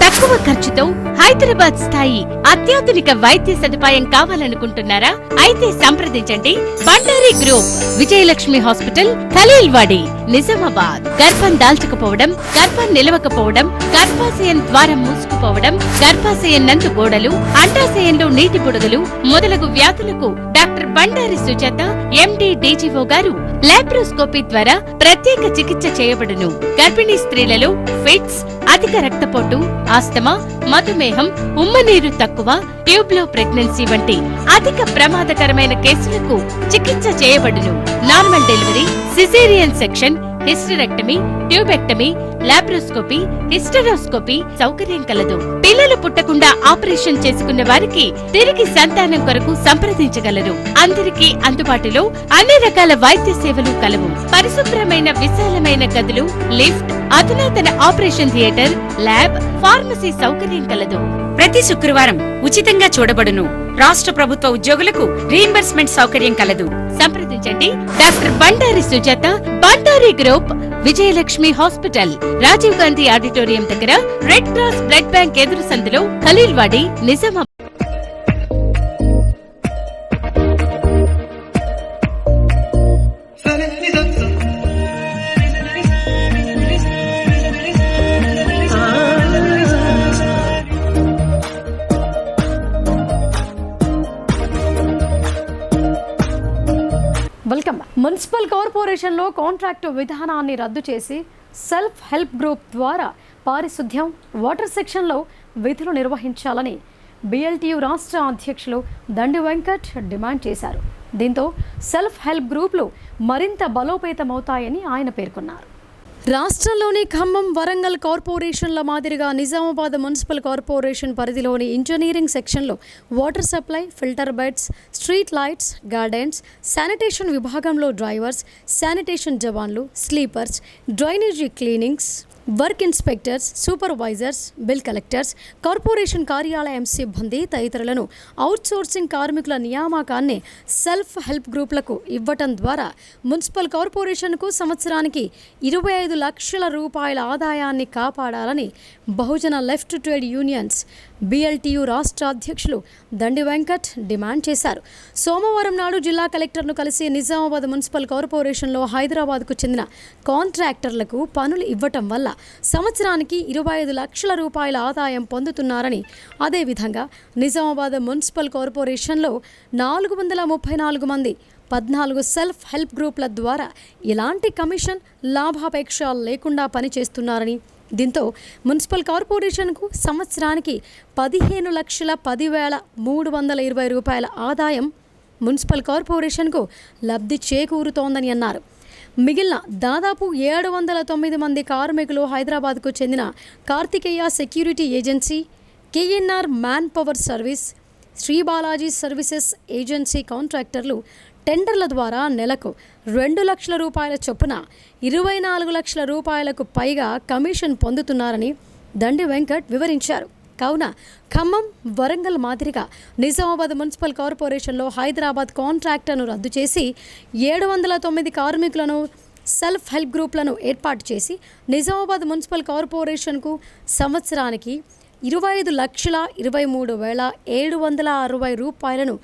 తక్కువ ఖర్చుతో హైదరాబాద్ స్థాయి అత్యాధునిక వైద్య సదుపాయం కావాలనుకుంటున్నారా? అయితే సంప్రదించండి బండారి గ్రూప్, విజయలక్ష్మి హాస్పిటల్, ఖలీల్వాడి, నిజామాబాద్. గర్భం దాల్చకపోవడం, గర్భం నిలవకపోవడం, గర్భాశయం ద్వారం మూసుకుపోవడం, గర్భాశయం నందు గోడలు, అండాశయంలో నీటి బుడగలు మొదలగు వ్యాధులకు డాక్టర్ బండారి సుజాత ఎండి డీజీఓ గారు లాప్రోస్కోపీ ద్వారా ప్రత్యేక చికిత్స చేయబడును. గర్భిణీ స్త్రీలలో ఫిట్స్, అధిక రక్తపోటు, ఆస్తమా, మధుమేహం, ఉమ్మనీరు తక్కువ, ట్యూబ్లో ప్రెగ్నెన్సీ వంటి అధిక ప్రమాదకరమైన కేసులకు చికిత్స చేయబడును. Normal delivery, caesarean section, hysterectomy, tubectomy, laparoscopy, hysteroscopy సౌకర్యం కలదు. పిల్లలు పుట్టకుండా ఆపరేషన్ చేసుకున్న వారికి తిరిగి సంతానం కొరకు సంప్రదించగలరు. అందరికీ అందుబాటులో అన్ని రకాల వైద్య సేవలు కలవు. పరిశుభ్రమైన విశాలమైన గదులు, లిఫ్ట్, అధునాతన ఆపరేషన్ థియేటర్, ల్యాబ్, ఫార్మసీ సౌకర్యం కలదు. ప్రతి శుక్రవారం ఉచితంగా చూడబడును. రాష్ట్ర ప్రభుత్వ ఉద్యోగులకు రీయింబర్స్మెంట్ సౌకర్యం కలదు. సంప్రదించండి doctor Bandari Sujatha, Bandari group, Vijayalakshmi hospital, Rajiv Gandhi auditorium దగ్గర, రెడ్ క్రాస్ బ్లడ్ బ్యాంక్ ఎదురు సందులో, ఖలీల్వాడి, నిజామాబాద్. వెల్కమ్. మున్సిపల్ కార్పొరేషన్లో కాంట్రాక్టు విధానాన్ని రద్దు చేసి సెల్ఫ్ హెల్ప్ గ్రూప్ ద్వారా పారిశుద్ధ్యం, వాటర్ సెక్షన్లో విధులు నిర్వహించాలని బిఎల్టీయూ రాష్ట్ర అధ్యక్షులు దండి వెంకట్ డిమాండ్ చేశారు. దీంతో సెల్ఫ్ హెల్ప్ గ్రూపులు మరింత బలోపేతమవుతాయని ఆయన పేర్కొన్నారు. రాష్ట్రంలోని ఖమ్మం, వరంగల్ కార్పొరేషన్ల మాదిరిగా నిజామాబాద్ మున్సిపల్ కార్పొరేషన్ పరిధిలోని ఇంజనీరింగ్ సెక్షన్లో water supply, filter beds, street lights, gardens, sanitation విభాగంలో డ్రైవర్స్, శానిటేషన్ జవాన్లు, sleepers, drainage cleanings, work inspectors, supervisors, bill collectors, corporation కార్యాలయం సిబ్బంది తదితరులను అవుట్సోర్సింగ్ కార్మికుల నియామకాన్ని సెల్ఫ్ హెల్ప్ గ్రూపులకు ఇవ్వటం ద్వారా మున్సిపల్ కార్పొరేషన్కు సంవత్సరానికి 25 లక్షల రూపాయల ఆదాయాన్ని కాపాడాలని బహుజన లెఫ్ట్ ట్రేడ్ యూనియన్స్ బిఎల్టీయూ రాష్ట్ర అధ్యక్షులు దండి వెంకట్ డిమాండ్ చేశారు. సోమవారం నాడు జిల్లా కలెక్టర్ను కలిసి నిజామాబాద్ మున్సిపల్ కార్పొరేషన్లో హైదరాబాద్కు చెందిన కాంట్రాక్టర్లకు పనులు ఇవ్వటం వల్ల సంవత్సరానికి 25 లక్షల రూపాయల ఆదాయం పొందుతున్నారని, అదేవిధంగా నిజామాబాద్ మున్సిపల్ కార్పొరేషన్లో 434 మంది 14 సెల్ఫ్ హెల్ప్ గ్రూపుల ద్వారా ఎలాంటి కమిషన్, లాభాపేక్ష లేకుండా పనిచేస్తున్నారని, దీంతో మున్సిపల్ కార్పొరేషన్కు సంవత్సరానికి 15,10,320 రూపాయల ఆదాయం మున్సిపల్ కార్పొరేషన్కు లబ్ధి చేకూరుతోందని అన్నారు. మిగిలిన దాదాపు 709 మంది కార్మికులు హైదరాబాద్కు చెందిన Karthikeya security agency, KNR man power service, Sri Balaji services agency కాంట్రాక్టర్లు టెండర్ల ద్వారా నెలకు 2 లక్షల రూపాయల చొప్పున 24 లక్షల రూపాయలకు పైగా కమిషన్ పొందుతున్నారని దండి వెంకట్ వివరించారు. కావున ఖమ్మం, వరంగల్ మాదిరిగా నిజామాబాద్ మున్సిపల్ కార్పొరేషన్లో హైదరాబాద్ కాంట్రాక్టర్ను రద్దు చేసి 709 కార్మికులను సెల్ఫ్ హెల్ప్ గ్రూప్లను ఏర్పాటు చేసి నిజామాబాద్ మున్సిపల్ కార్పొరేషన్కు సంవత్సరానికి 25,23,760 రూపాయలను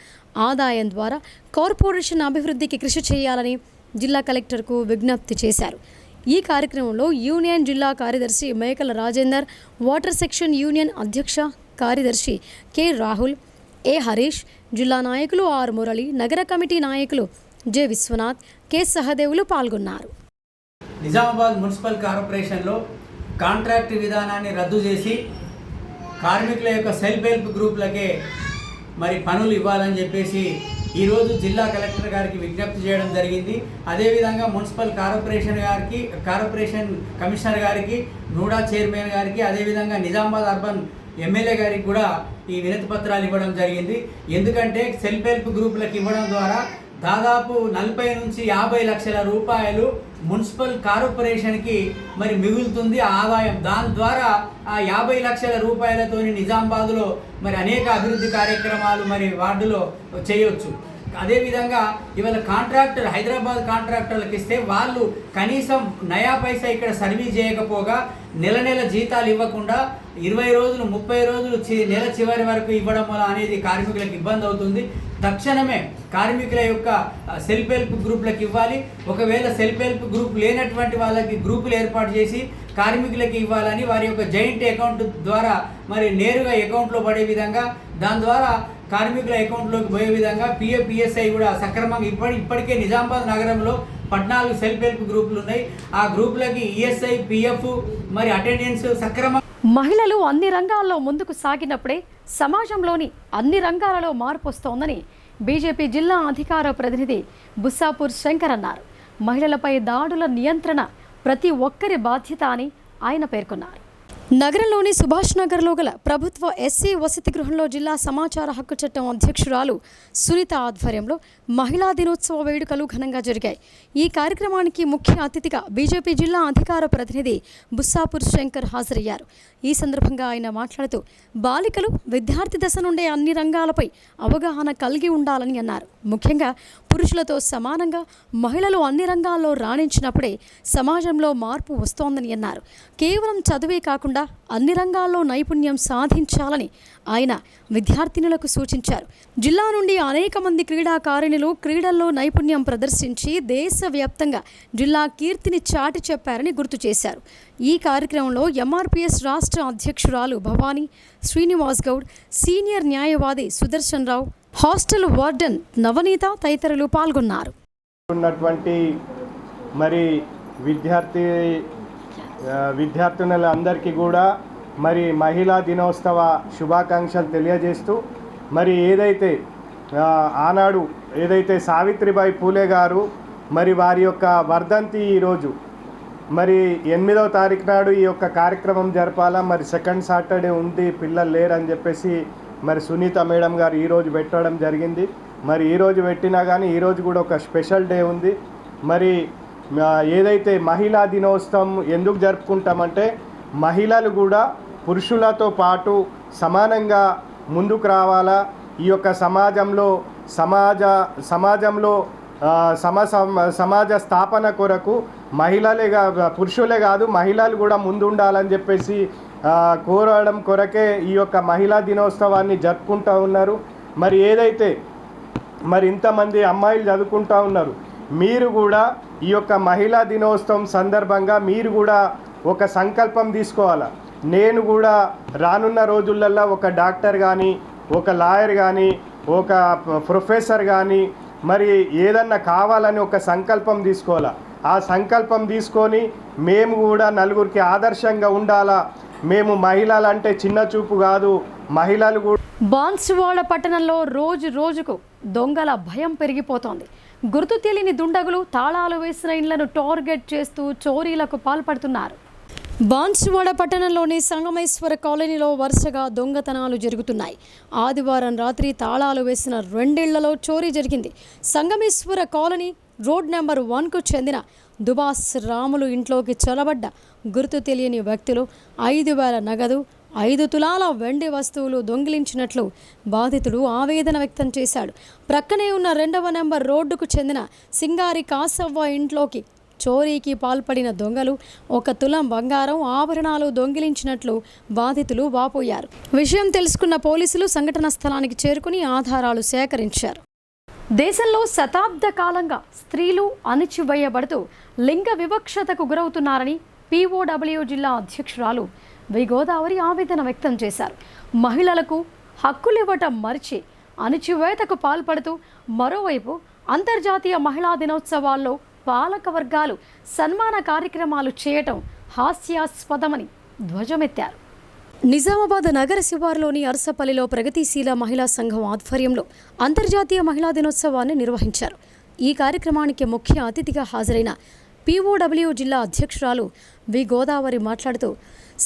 ఆదాయం ద్వారా కార్పొరేషన్ అభివృద్ధికి కృషి చేయాలని జిల్లా కలెక్టర్కు విజ్ఞప్తి చేశారు. ఈ కార్యక్రమంలో యూనియన్ జిల్లా కార్యదర్శి మేకల రాజేందర్, వాటర్ సెక్షన్ యూనియన్ అధ్యక్ష కార్యదర్శి కె రాహుల్, ఏ హరీష్, జిల్లా నాయకులు ఆర్ మురళి, నగర కమిటీ నాయకులు జె విశ్వనాథ్, కె సహదేవులు పాల్గొన్నారు. నిజామాబాద్ మున్సిపల్ కార్పొరేషన్లో కాంట్రాక్ట్ విధానాన్ని రద్దు చేసి కార్మికుల యొక్క సెల్ఫ్ హెల్ప్ గ్రూపులకే మరి పనులు ఇవ్వాలని చెప్పేసి ఈరోజు జిల్లా కలెక్టర్ గారికి విజ్ఞప్తి చేయడం జరిగింది. అదేవిధంగా మున్సిపల్ కార్పొరేషన్ కమిషనర్ గారికి, నూడా చైర్మన్ గారికి, అదేవిధంగా నిజామాబాద్ అర్బన్ ఎమ్మెల్యే గారికి కూడా ఈ వినతి పత్రాలు ఇవ్వడం జరిగింది. ఎందుకంటే సెల్ఫ్ హెల్ప్ గ్రూపులకు ఇవ్వడం ద్వారా దాదాపు 40 నుంచి 50 లక్షల రూపాయలు మున్సిపల్ కార్పొరేషన్కి మరి మిగులుతుంది ఆదాయం. దాని ద్వారా ఆ 50 లక్షల రూపాయలతోని నిజామాబాద్లో మరి అనేక అభివృద్ధి కార్యక్రమాలు మరి వార్డులో చేయొచ్చు. అదేవిధంగా ఇవాళ కాంట్రాక్టర్ హైదరాబాద్ కాంట్రాక్టర్లకు ఇస్తే వాళ్ళు కనీసం నయా పైసా ఇక్కడ సర్వీస్ చేయకపోగా నెల జీతాలు ఇవ్వకుండా 20 రోజులు 30 రోజులు నెల చివరి వరకు ఇవ్వడం వల్ల అనేది కార్మికులకు ఇబ్బంది అవుతుంది. తక్షణమే కార్మికుల యొక్క సెల్ఫ్ హెల్ప్ గ్రూపులకు ఇవ్వాలి. ఒకవేళ సెల్ఫ్ హెల్ప్ గ్రూప్ లేనటువంటి వాళ్ళకి గ్రూపులు ఏర్పాటు చేసి కార్మికులకి ఇవ్వాలని వారి యొక్క జాయింట్ అకౌంట్ ద్వారా మరి నేరుగా అకౌంట్లో పడే విధంగా, దాని ద్వారా కార్మికుల అకౌంట్లోకి పోయే విధంగా పిఎఫ్ పిఎస్ఐ కూడా సక్రమంగా ఇప్పటికే నిజామాబాద్ నగరంలో 14 సెల్ఫ్ హెల్ప్ గ్రూపులు ఉన్నాయి. ఆ గ్రూపులకి ఈఎస్ఐ, పిఎఫ్ మరి అటెండెన్స్ సక్రమంగా. మహిళలు అన్ని రంగాల్లో ముందుకు సాగినప్పుడే సమాజంలోని అన్ని రంగాలలో మార్పు వస్తోందని బీజేపీ జిల్లా అధికార ప్రతినిధి బుస్సాపూర్ శంకర్ అన్నారు. మహిళలపై దాడుల నియంత్రణ ప్రతి ఒక్కరి బాధ్యత అని ఆయన పేర్కొన్నారు. నగరంలోని సుభాష్ నగర్లో గల ప్రభుత్వ ఎస్సీ వసతి గృహంలో జిల్లా సమాచార హక్కు చట్టం అధ్యక్షురాలు సునీత ఆధ్వర్యంలో మహిళా దినోత్సవ వేడుకలు ఘనంగా జరిగాయి. ఈ కార్యక్రమానికి ముఖ్య అతిథిగా బీజేపీ జిల్లా అధికార ప్రతినిధి బుస్సాపూర్ శంకర్ హాజరయ్యారు. ఈ సందర్భంగా ఆయన మాట్లాడుతూ బాలికలు విద్యార్థి దశ నుండే అన్ని రంగాలపై అవగాహన కలిగి ఉండాలని అన్నారు. ముఖ్యంగా పురుషులతో సమానంగా మహిళలు అన్ని రంగాల్లో రాణించినప్పుడే సమాజంలో మార్పు వస్తోందని అన్నారు. కేవలం చదువే కాకుండా అన్ని రంగాల్లో నైపుణ్యం సాధించాలని ఆయన విద్యార్థినులకు సూచించారు. జిల్లా నుండి అనేక మంది క్రీడాకారిణులు క్రీడల్లో నైపుణ్యం ప్రదర్శించి దేశవ్యాప్తంగా జిల్లా కీర్తిని చాటి చెప్పారని గుర్తు చేశారు. ఈ కార్యక్రమంలో ఎంఆర్పీఎస్ రాష్ట్ర అధ్యక్షురాలు భవానీ, శ్రీనివాస్ గౌడ్, సీనియర్ న్యాయవాది సుదర్శన్ రావు, హాస్టల్ వార్డెన్ నవనీత తదితరులు పాల్గొన్నారు. ఉన్నటువంటి మరి విద్యార్థినులందరికీ కూడా మరి మహిళా దినోత్సవ శుభాకాంక్షలు తెలియజేస్తూ మరి ఆనాడు ఏదైతే సావిత్రిబాయి పూలే గారు మరి వారి యొక్క వర్ధంతి ఈరోజు మరి 8వ తారీఖు నాడు ఈ యొక్క కార్యక్రమం జరపాలా, మరి సెకండ్ సాటర్డే ఉంది, పిల్లలు లేరని చెప్పేసి మరి సునీత మేడం గారు ఈరోజు పెట్టడం జరిగింది. మరి ఈరోజు పెట్టినా కానీ ఈరోజు కూడా ఒక స్పెషల్ డే ఉంది. మరి ఏదైతే మహిళా దినోత్సవం ఎందుకు జరుపుకుంటామంటే మహిళలు కూడా పురుషులతో పాటు సమానంగా ముందుకు రావాలా. ఈ యొక్క సమాజంలో సమాజ స్థాపన కొరకు పురుషులే కాదు మహిళలు కూడా ముందుండాలని చెప్పేసి కోరడం కొరకే ఈ యొక్క మహిళా దినోత్సవాన్ని జరుపుకుంటూ ఉన్నారు. మరి ఏదైతే మరి ఇంతమంది అమ్మాయిలు చదువుకుంటూ ఉన్నారు, మీరు కూడా ఈ యొక్క మహిళా దినోత్సవం సందర్భంగా మీరు కూడా ఒక సంకల్పం తీసుకోవాలి. నేను కూడా రానున్న రోజులలో ఒక డాక్టర్ కానీ, ఒక లాయర్ కానీ, ఒక ప్రొఫెసర్ కానీ మరి ఏదన్నా కావాలని ఒక సంకల్పం తీసుకోవాలి. ఆ సంకల్పం తీసుకొని మేము కూడా నలుగురికి ఆదర్శంగా ఉండాలా. మేము మహిళలంటే చిన్న చూపు కాదు, మహిళలు కూడా. బాన్సువాడ పట్టణంలో రోజు రోజుకు దొంగల భయం పెరిగిపోతోంది. గుర్తు తెలియని దుండగులు తాళాలు వేసిన ఇండ్లను టార్గెట్ చేస్తూ చోరీలకు పాల్పడుతున్నారు. బాన్సువాడ పట్టణంలోని సంగమేశ్వర కాలనీలో వరుసగా దొంగతనాలు జరుగుతున్నాయి. ఆదివారం రాత్రి తాళాలు వేసిన 2 ఇళ్లలో చోరీ జరిగింది. సంగమేశ్వర కాలనీ రోడ్ నెంబర్ 1కు చెందిన దుబాస్ రాములు ఇంట్లోకి చొరబడ్డ గుర్తు తెలియని వ్యక్తులు 5,000 నగదు, 5 తులాల వెండి వస్తువులు దొంగిలించినట్లు బాధితుడు ఆవేదన వ్యక్తం చేశాడు. ప్రక్కనే ఉన్న 2వ నెంబర్ రోడ్డుకు చెందిన సింగారి కాసవ్వ ఇంట్లోకి చోరీకి పాల్పడిన దొంగలు 1 తులం బంగారం ఆభరణాలు దొంగిలించినట్లు బాధితులు వాపోయారు. విషయం తెలుసుకున్న పోలీసులు సంఘటన స్థలానికి చేరుకుని ఆధారాలు సేకరించారు. దేశంలో శతాబ్ద కాలంగా స్త్రీలు అణచివేయబడుతూ లింగ వివక్షతకు గురవుతున్నారని POW జిల్లా అధ్యక్షురాలు వి గోదావరి ఆవేదన వ్యక్తం చేశారు. మహిళలకు హక్కులివ్వటం మరిచి అణచివేతకు పాల్పడుతూ మరోవైపు అంతర్జాతీయ మహిళా దినోత్సవాల్లో పాలక వర్గాలు సన్మాన కార్యక్రమాలు చేయటం హాస్యాస్పదమని ధ్వజమెత్తారు. నిజామాబాద్ నగర శివారులోని అర్సపల్లిలో ప్రగతిశీల మహిళా సంఘం ఆధ్వర్యంలో అంతర్జాతీయ మహిళా దినోత్సవాన్ని నిర్వహించారు. ఈ కార్యక్రమానికి ముఖ్య అతిథిగా హాజరైన POW జిల్లా అధ్యక్షురాలు వి గోదావరి మాట్లాడుతూ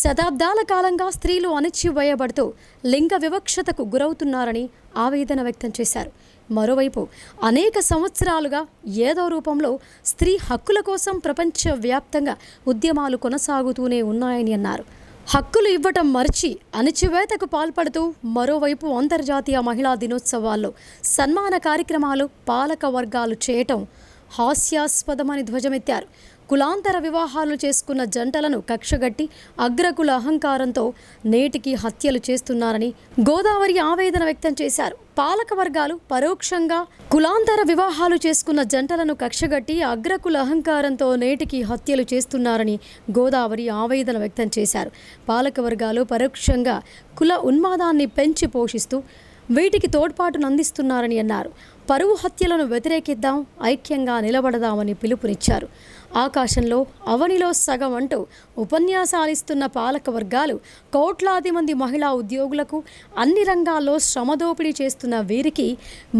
శతాబ్దాల కాలంగా స్త్రీలు అణచివేయబడుతూ లింగ వివక్షతకు గురవుతున్నారని ఆవేదన వ్యక్తం చేశారు. మరోవైపు అనేక సంవత్సరాలుగా ఏదో రూపంలో స్త్రీ హక్కుల కోసం ప్రపంచవ్యాప్తంగా ఉద్యమాలు కొనసాగుతూనే ఉన్నాయని అన్నారు. హక్కులు ఇవ్వటం మర్చి అణచివేతకు పాల్పడుతూ మరోవైపు అంతర్జాతీయ మహిళా దినోత్సవాల్లో సన్మాన కార్యక్రమాలు పాలక వర్గాలు చేయటం హాస్యాస్పదమని ధ్వజమెత్తారు. కులాంతర వివాహాలు చేసుకున్న జంటలను కక్షగట్టి అగ్రకుల అహంకారంతో నేటికి హత్యలు చేస్తున్నారని గోదావరి ఆవేదన వ్యక్తం చేశారు. పాలక వర్గాలు పరోక్షంగా కులాంతర వివాహాలు చేసుకున్న జంటలను కక్షగట్టి అగ్రకుల అహంకారంతో నేటికి హత్యలు చేస్తున్నారని గోదావరి ఆవేదన వ్యక్తం చేశారు. పాలక వర్గాలు పరోక్షంగా కుల ఉన్మాదాన్ని పెంచి పోషిస్తూ వీటికి తోడ్పాటును అందిస్తున్నారని అన్నారు. పరువు హత్యలను వ్యతిరేకిద్దాం, ఐక్యంగా నిలబడదామని పిలుపునిచ్చారు. ఆకాశంలో అవనిలో సగం అంటూ ఉపన్యాసాలిస్తున్న పాలక వర్గాలు కోట్లాది మంది మహిళా ఉద్యోగులకు అన్ని రంగాల్లో శ్రమదోపిడీ చేస్తున్న వీరికి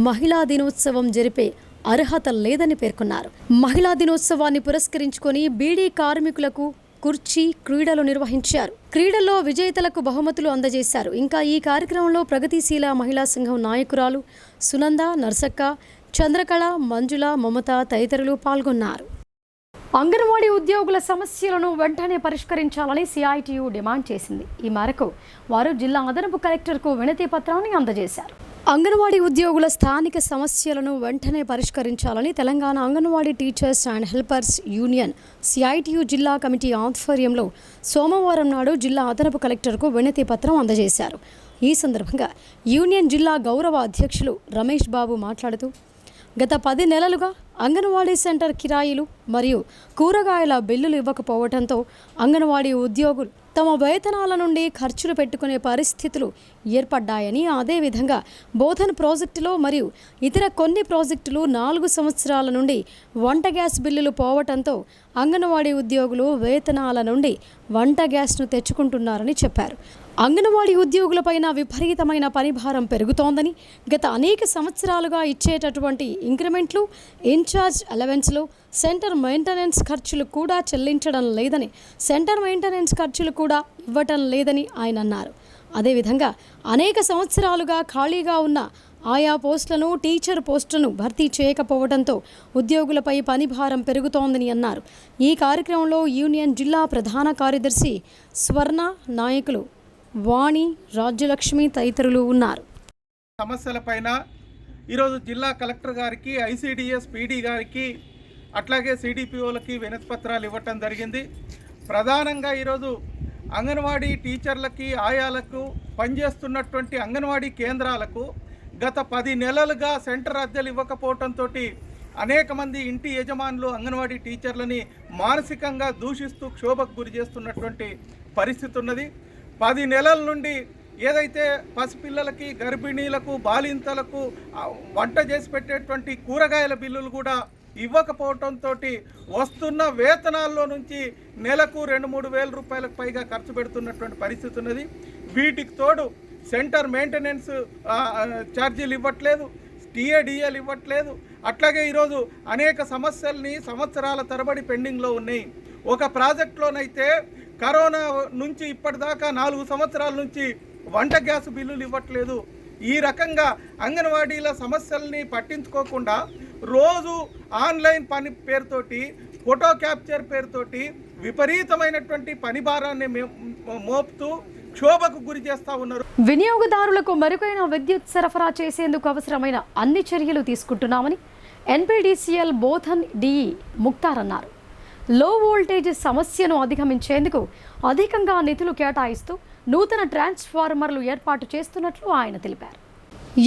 మహిళా దినోత్సవం జరిపే అర్హత లేదని పేర్కొన్నారు. మహిళా దినోత్సవాన్ని పురస్కరించుకొని బీడీ కార్మికులకు కుర్చీ క్రీడలు నిర్వహించారు. క్రీడల్లో విజేతలకు బహుమతులు అందజేశారు. ఇంకా ఈ కార్యక్రమంలో ప్రగతిశీల మహిళా సంఘం నాయకురాలు సునంద, నర్సక్క, చంద్రకళ, మంజుల, మమత తదితరులు పాల్గొన్నారు. అంగన్వాడీ ఉద్యోగుల సమస్యలను వెంటనే పరిష్కరించాలని CITU డిమాండ్ చేసింది. ఈ మేరకు వారు జిల్లా అదనపు కలెక్టర్కు వినతి పత్రాన్ని అందజేశారు. అంగన్వాడీ ఉద్యోగుల స్థానిక సమస్యలను వెంటనే పరిష్కరించాలని Telangana anganwadi teachers and helpers union CITU జిల్లా కమిటీ ఆధ్వర్యంలో సోమవారం నాడు జిల్లా అదనపు కలెక్టర్కు వినతి పత్రం అందజేశారు. ఈ సందర్భంగా యూనియన్ జిల్లా గౌరవ అధ్యక్షులు రమేష్ బాబు మాట్లాడుతూ గత 10 నెలలుగా అంగన్వాడీ సెంటర్ కిరాయిలు మరియు కూరగాయల బిల్లులు ఇవ్వకపోవడంతో అంగన్వాడీ ఉద్యోగులు తమ వేతనాల నుండి ఖర్చులు పెట్టుకునే పరిస్థితులు ఏర్పడ్డాయని, అదేవిధంగా బోధన్ ప్రాజెక్టులో మరియు ఇతర కొన్ని ప్రాజెక్టులు 4 సంవత్సరాల నుండి వంట గ్యాస్ బిల్లులు పోవటంతో అంగన్వాడీ ఉద్యోగులు వేతనాల నుండి వంట గ్యాస్ను తెచ్చుకుంటున్నారని చెప్పారు. అంగన్వాడీ ఉద్యోగులపైన విపరీతమైన పనిభారం పెరుగుతోందని, గత అనేక సంవత్సరాలుగా ఇచ్చేటటువంటి ఇంక్రిమెంట్లు, ఇన్ఛార్జ్ అలవెన్స్లు, సెంటర్ మెయింటెనెన్స్ ఖర్చులు కూడా చెల్లించడం లేదని, సెంటర్ మెయింటెనెన్స్ ఖర్చులు కూడా ఇవ్వటం లేదని ఆయన అన్నారు. అదేవిధంగా అనేక సంవత్సరాలుగా ఖాళీగా ఉన్న ఆయా పోస్టులను, టీచర్ పోస్టులను భర్తీ చేయకపోవడంతో ఉద్యోగులపై పనిభారం పెరుగుతోందని అన్నారు. ఈ కార్యక్రమంలో యూనియన్ జిల్లా ప్రధాన కార్యదర్శి స్వర్ణ, నాయకులు వాణి, రాజ్యలక్ష్మి తదితరులు ఉన్నారు. సమస్యలపైన ఈరోజు జిల్లా కలెక్టర్ గారికి, ICDS PD గారికి, అట్లాగే CDPOలకి వినతి పత్రాలు ఇవ్వటం జరిగింది. ప్రధానంగా ఈరోజు అంగన్వాడీ టీచర్లకి, ఆయాలకు పనిచేస్తున్నటువంటి అంగన్వాడీ కేంద్రాలకు గత 10 నెలలుగా సెంటర్ అద్దెలు ఇవ్వకపోవడంతో అనేక మంది ఇంటి యజమానులు అంగన్వాడీ టీచర్లని మానసికంగా దూషిస్తూ క్షోభకు గురి చేస్తున్నటువంటి పరిస్థితి ఉన్నది. 10 నెలల నుండి ఏదైతే పసిపిల్లలకి, గర్భిణీలకు, బాలింతలకు వంట చేసి పెట్టేటువంటి కూరగాయల బిల్లులు కూడా ఇవ్వకపోవడంతో వస్తున్న వేతనాల్లో నుంచి నెలకు 2-3 వేల రూపాయలకు పైగా ఖర్చు పెడుతున్నటువంటి పరిస్థితి ఉన్నది. వీటికి తోడు సెంటర్ మెయింటెనెన్స్ ఛార్జీలు ఇవ్వట్లేదు, టీఏడిఎల్ ఇవ్వట్లేదు. అట్లాగే ఈరోజు అనేక సమస్యల్ని సంవత్సరాల తరబడి పెండింగ్లో ఉన్నాయి. ఒక ప్రాజెక్టులోనైతే కరోనా నుంచి ఇప్పటిదాకా 4 సంవత్సరాల నుంచి వంట గ్యాస్ బిల్లులు ఇవ్వట్లేదు. ఈ రకంగా అంగన్వాడీల సమస్యల్ని పట్టించుకోకుండా రోజు ఆన్లైన్ పని పేరుతోటి, ఫోటో క్యాప్చర్ పేరుతోటి విపరీతమైనటువంటి పని భారాన్ని మోపుతూ క్షోభకు గురి చేస్తూ ఉన్నారు. వినియోగదారులకు మెరుగైన విద్యుత్ సరఫరా చేసేందుకు అవసరమైన అన్ని చర్యలు తీసుకుంటున్నామని ఎన్పీడీసీఎల్ బోధన్ డిఈ ముక్తార్ అన్నారు. లో వోల్టేజ్ సమస్యను అధిగమించేందుకు అధికంగా నిధులు కేటాయిస్తూ నూతన ట్రాన్స్ఫార్మర్లు ఏర్పాటు చేస్తున్నట్లు ఆయన తెలిపారు.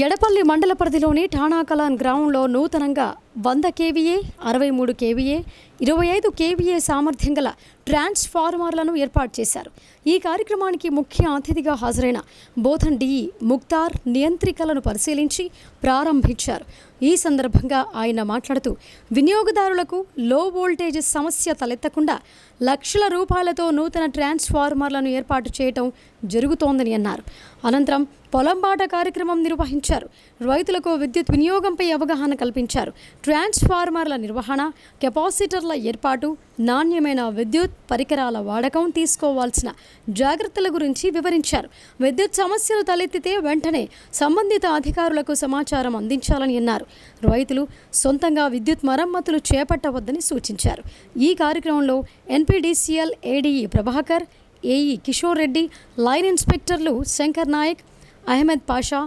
ఎడపల్లి మండల పరిధిలోని ఠాణాకలాన్ గ్రామంలో నూతనంగా 100 కేవీఏ, 63 కేవీఏ, 25 కేవీఏ సామర్థ్యం గల ట్రాన్స్ఫార్మర్లను ఏర్పాటు చేశారు. ఈ కార్యక్రమానికి ముఖ్య అతిథిగా హాజరైన బోధన్ డిఈ ముక్తార్ నియంత్రికలను పరిశీలించి ప్రారంభించారు. ఈ సందర్భంగా ఆయన మాట్లాడుతూ వినియోగదారులకు లో వోల్టేజ్ సమస్య తలెత్తకుండా లక్షల రూపాయలతో నూతన ట్రాన్స్ఫార్మర్లను ఏర్పాటు చేయటం జరుగుతోందని అన్నారు. అనంతరం పొలంబాట కార్యక్రమం నిర్వహించారు. రైతులకు విద్యుత్ వినియోగంపై అవగాహన కల్పించారు. ట్రాన్స్ఫార్మర్ల నిర్వహణ, కెపాసిటర్ల ఏర్పాటు, నాణ్యమైన విద్యుత్ పరికరాల వాడకం తీసుకోవాల్సిన జాగ్రత్తల గురించి వివరించారు. విద్యుత్ సమస్యలు తలెత్తితే వెంటనే సంబంధిత అధికారులకు సమాచారం అందించాలని అన్నారు. రైతులు సొంతంగా విద్యుత్ మరమ్మతులు చేపట్టవద్దని సూచించారు. ఈ కార్యక్రమంలో NPDCL ADE Prabhakar, AE Kishore Reddy, line ఇన్స్పెక్టర్లు శంకర్ నాయక్, అహ్మద్ పాషా,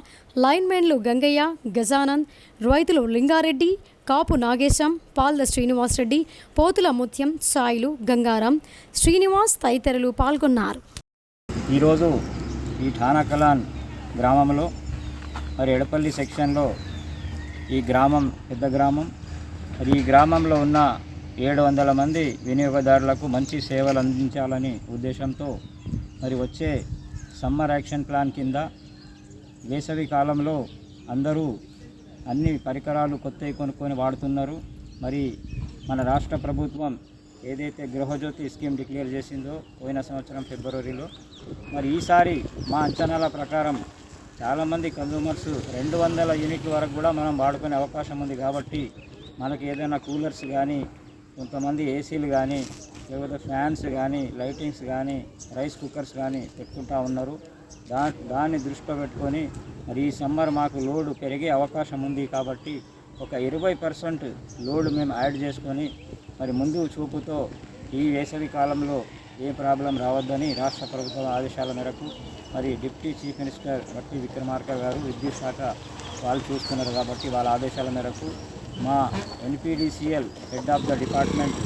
లైన్మెన్లు గంగయ్య, గజానంద్, రైతులు లింగారెడ్డి, కాపు నాగేశం, పాల్ద శ్రీనివాసరెడ్డి, పోతుల ముత్యం, సాయిలు, గంగారాం, శ్రీనివాస్ తదితరులు పాల్గొన్నారు. ఈరోజు ఈ ఠాణాకలాన్ గ్రామంలో మరి ఎడపల్లి సెక్షన్లో ఈ గ్రామం పెద్ద గ్రామం. మరి ఈ గ్రామంలో ఉన్న 700 మంది వినియోగదారులకు మంచి సేవలు అందించాలని ఉద్దేశంతో మరి వచ్చే సమ్మర్ యాక్షన్ ప్లాన్ కింద వేసవి కాలంలో అందరూ అన్ని పరికరాలు కొత్తవి కొనుక్కొని వాడుతున్నారు. మరి మన రాష్ట్ర ప్రభుత్వం ఏదైతే గృహజ్యోతి స్కీమ్ డిక్లేర్ చేసిందో పోయిన సంవత్సరం ఫిబ్రవరిలో, మరి ఈసారి మా అంచనాల ప్రకారం చాలామంది కన్జ్యూమర్స్ 200 యూనిట్ల వరకు కూడా మనం వాడుకునే అవకాశం ఉంది. కాబట్టి మనకి ఏదైనా కూలర్స్ కానీ, కొంతమంది ఏసీలు కానీ, లేకపోతే ఫ్యాన్స్ కానీ, లైటింగ్స్ కానీ, రైస్ కుక్కర్స్ కానీ పెట్టుకుంటూ ఉన్నారు. దాన్ని దృష్టిలో పెట్టుకొని మరి ఈ సమ్మర్ మాకు లోడ్ పెరిగే అవకాశం ఉంది. కాబట్టి ఒక 20% లోడ్ మేము యాడ్ చేసుకొని మరి ముందు చూపుతో ఈ వేసవి కాలంలో ఏ ప్రాబ్లం రావద్దని రాష్ట్ర ప్రభుత్వం ఆదేశాల మేరకు మరి డిప్యూటీ చీఫ్ మినిస్టర్ బట్టి విక్రమార్క గారు విద్యుత్ శాఖ వాళ్ళు చూస్తున్నారు. కాబట్టి వాళ్ళ ఆదేశాల మేరకు మా NPDCL head of the department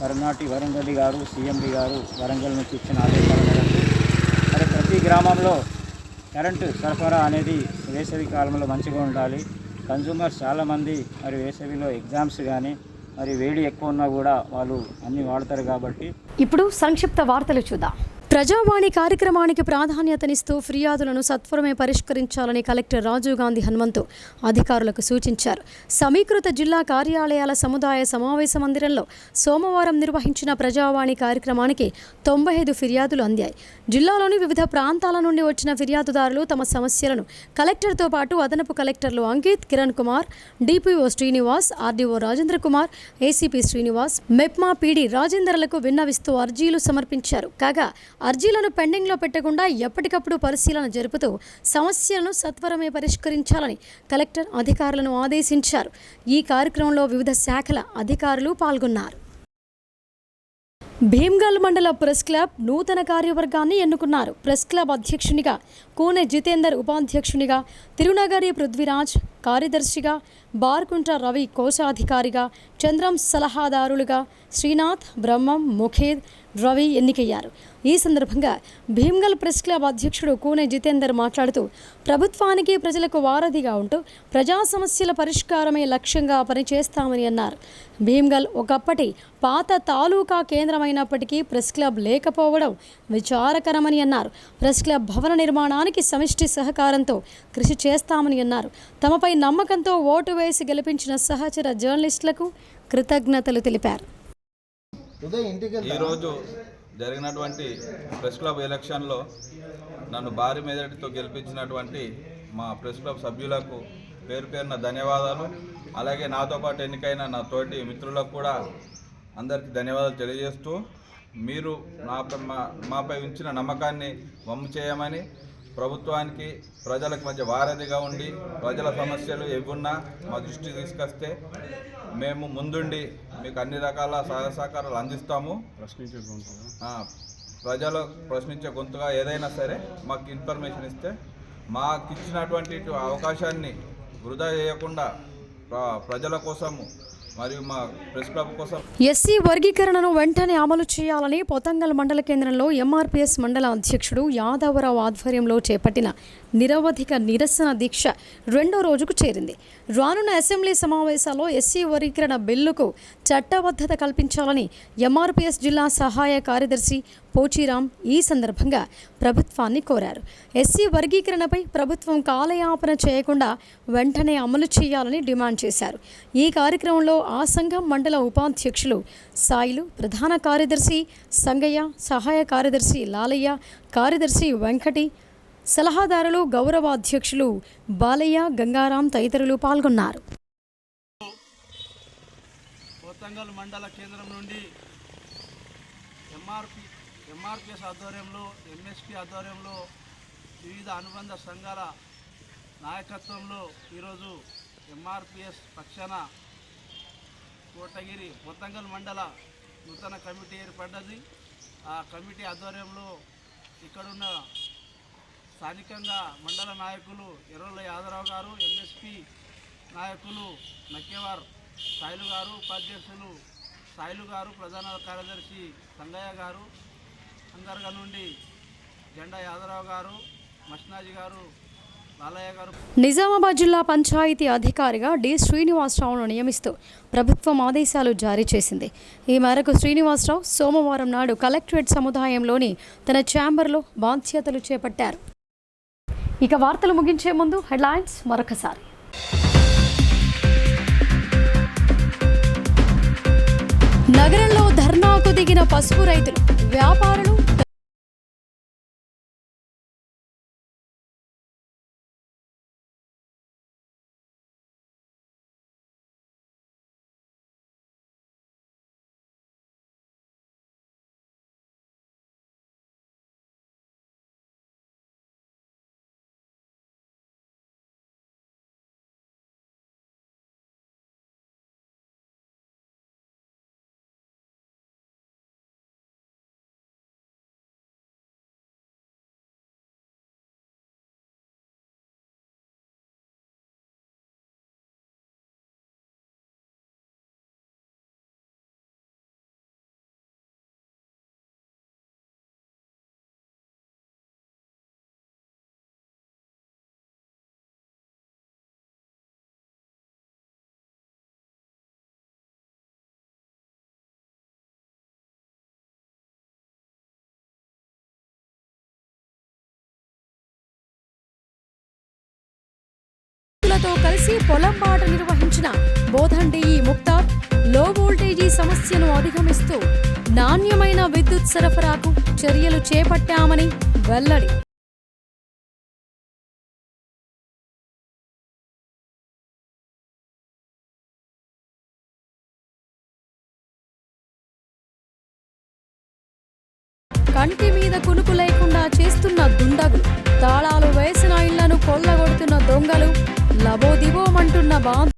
Karnati Varun Reddy గారు, సీఎండీ గారు వరంగల్ నుంచి ఇచ్చిన ఆదేశాల మేరకు మరి ప్రతి గ్రామంలో కరెంటు సరఫరా అనేది వేసవి కాలంలో మంచిగా ఉండాలి. కన్జ్యూమర్స్ చాలామంది మరి వేసవిలో ఎగ్జామ్స్ కానీ మరి వేడి ఎక్కువ ఉన్నా కూడా వాళ్ళు అన్నీ వాడతారు. కాబట్టి ఇప్పుడు సంక్షిప్త వార్తలు చూద్దాం. ప్రజావాణి కార్యక్రమానికి ప్రాధాన్యతనిస్తూ ఫిర్యాదులను సత్వరమే పరిష్కరించాలని కలెక్టర్ రాజీవ్ గాంధీ హనుమంతు అధికారులకు సూచించారు. సమీకృత జిల్లా కార్యాలయాల సముదాయ సమావేశ మందిరంలో సోమవారం నిర్వహించిన ప్రజావాణి కార్యక్రమానికి 95 ఫిర్యాదులు అందాయి. జిల్లాలోని వివిధ ప్రాంతాల నుండి వచ్చిన ఫిర్యాదుదారులు తమ సమస్యలను కలెక్టర్తో పాటు అదనపు కలెక్టర్లు Ankit, Kiran Kumar, DPO Srinivas, RDO Rajendra Kumar, ACP Srinivas, MEPMA PD రాజేందర్లకు విన్నవిస్తూ అర్జీలు సమర్పించారు. కాగా అర్జీలను పెండింగ్లో పెట్టకుండా ఎప్పటికప్పుడు పరిశీలన జరుపుతూ సమస్యలను సత్వరమే పరిష్కరించాలని కలెక్టర్ అధికారులను ఆదేశించారు. ఈ కార్యక్రమంలో వివిధ శాఖల అధికారులు పాల్గొన్నారు. భీమ్గల్ మండల ప్రెస్ క్లబ్ నూతన కార్యవర్గాన్ని ఎన్నుకున్నారు. ప్రెస్ క్లబ్ అధ్యక్షునిగా కూనె జితేందర్, ఉపాధ్యక్షునిగా తిరునగరి పృథ్వీరాజ్, కార్యదర్శిగా బార్కుంట రవి కోశాధికారిగా, చంద్రం సలహాదారులుగా శ్రీనాథ్, బ్రహ్మం, ముఖేద్, రవి ఎన్నికయ్యారు. ఈ సందర్భంగా భీమ్గల్ ప్రెస్ క్లబ్ అధ్యక్షుడు కూనె జితేందర్ మాట్లాడుతూ ప్రభుత్వానికి ప్రజలకు వారధిగా ఉంటూ ప్రజా సమస్యల పరిష్కారమే లక్ష్యంగా పనిచేస్తామని అన్నారు. భీమ్గల్ ఒకప్పటి పాత తాలూకా కేంద్రమైనప్పటికీ ప్రెస్ క్లబ్ లేకపోవడం విచారకరమని అన్నారు. ప్రెస్ క్లబ్ భవన నిర్మాణానికి సమిష్టి సహకారంతో కృషి చేస్తామని అన్నారు. తమపై నమ్మకంతో ఓటు వేసి గెలిపించిన సహచర జర్నలిస్టులకు కృతజ్ఞతలు తెలిపారు. ఈరోజు జరిగినటువంటి ప్రెస్ క్లబ్ ఎలక్షన్లో నన్ను భారీ మెజారిటీతో గెలిపించినటువంటి మా ప్రెస్ క్లబ్ సభ్యులకు పేరు పేరున ధన్యవాదాలు. అలాగే నాతో పాటు ఎన్నికైన నా తోటి మిత్రులకు కూడా అందరికీ ధన్యవాదాలు తెలియజేస్తూ మీరు మాపై ఉంచిన నమ్మకాన్ని వమ్ము చేయమని, ప్రభుత్వానికి ప్రజలకు మధ్య వారధిగా ఉండి ప్రజల సమస్యలు ఏవున్నా మా దృష్టికి తీసుకొస్తే మేము ముందుండి మీకు అన్ని రకాల సహాయ సహకారాలు అందిస్తాము. ప్రజలు ప్రశ్నించే గొంతుగా ఏదైనా సరే మాకు ఇన్ఫర్మేషన్ ఇస్తే మాకు ఇచ్చినటువంటి అవకాశాన్ని వృధా చేయకుండా ప్రజల కోసము మరియు మా ప్రెస్ క్లబ్ కోసం ఎస్సీ వర్గీకరణను వెంటనే అమలు చేయాలని పొతంగల్ మండల కేంద్రంలో ఎంఆర్పీఎస్ మండల అధ్యక్షుడు యాదవరావు ఆధ్వర్యంలో చేపట్టిన నిరవధిక నిరసన దీక్ష 2వ రోజుకు చేరింది. రానున్న అసెంబ్లీ సమావేశాల్లో ఎస్సీ వర్గీకరణ బిల్లుకు చట్టబద్ధత కల్పించాలని ఎంఆర్పీఎస్ జిల్లా సహాయ కార్యదర్శి పోచిరాం ఈ సందర్భంగా ప్రభుత్వాన్ని కోరారు. ఎస్సీ వర్గీకరణపై ప్రభుత్వం కాలయాపన చేయకుండా వెంటనే అమలు చేయాలని డిమాండ్ చేశారు. ఈ కార్యక్రమంలో ఆ సంఘం మండల ఉపాధ్యక్షులు సాయిలు, ప్రధాన కార్యదర్శి సంగయ్య, సహాయ కార్యదర్శి లాలయ్య, కార్యదర్శి వెంకటి, సలహాదారులు గౌరవ అధ్యక్షులు బాలయ్య, గంగారాం తదితరులు పాల్గొన్నారు. పోతంగల్ మండల కేంద్రం నుండి ఎంఆర్పిఎస్ ఆధ్వర్యంలో, ఎంఎస్పి ఆధ్వర్యంలో, వివిధ అనుబంధ సంఘాల నాయకత్వంలో ఈరోజు ఎంఆర్పిఎస్ పక్షాన కోటగిరి పోతంగల్ మండల నూతన కమిటీ ఏర్పడ్డది. ఆ కమిటీ ఆధ్వర్యంలో ఇక్కడున్న స్థానికంగా మండల నాయకులు ఎర్రల యాదరావు గారు, ఎంఎస్పి నాయకులు నక్కేవార్ సాయిలు గారు, ఉపాధ్యక్షులు సాయిలు గారు, ప్రధాన కార్యదర్శి సంగయ్య గారు, అంగర్గా నుండి జెండా యాదరావు గారు, మష్నాజీ గారు, బాలయ్య గారు. నిజామాబాద్ జిల్లా పంచాయతీ అధికారిగా డి శ్రీనివాసరావును నియమిస్తూ ప్రభుత్వం ఆదేశాలు జారీ చేసింది. ఈ మేరకు శ్రీనివాసరావు సోమవారం నాడు కలెక్టరేట్ సముదాయంలోని తన ఛాంబర్లో బాధ్యతలు చేపట్టారు. ఇక వార్తలు ముగించే ముందు హెడ్లైన్స్ మరొకసారి. నగరంలో ధర్నాకు దిగిన పసుపు రైతులు, వ్యాపారులు. కలిసి పొలం బాట నిర్వహించిన బోధండి ముక్తార్ లో వోల్టేజీ సమస్యను అధిగమిస్తూ నాణ్యమైన విద్యుత్ సరఫరాకు చర్యలు చేపట్టామని వెల్లడి. కంటి మీద కునుకు లేకుండా చేస్తున్న దుండగులు, తాళాలు వేసిన ఇళ్లను కొల్లగొడుతున్న దొంగలు, లబోదిబోమంటున్న బాధ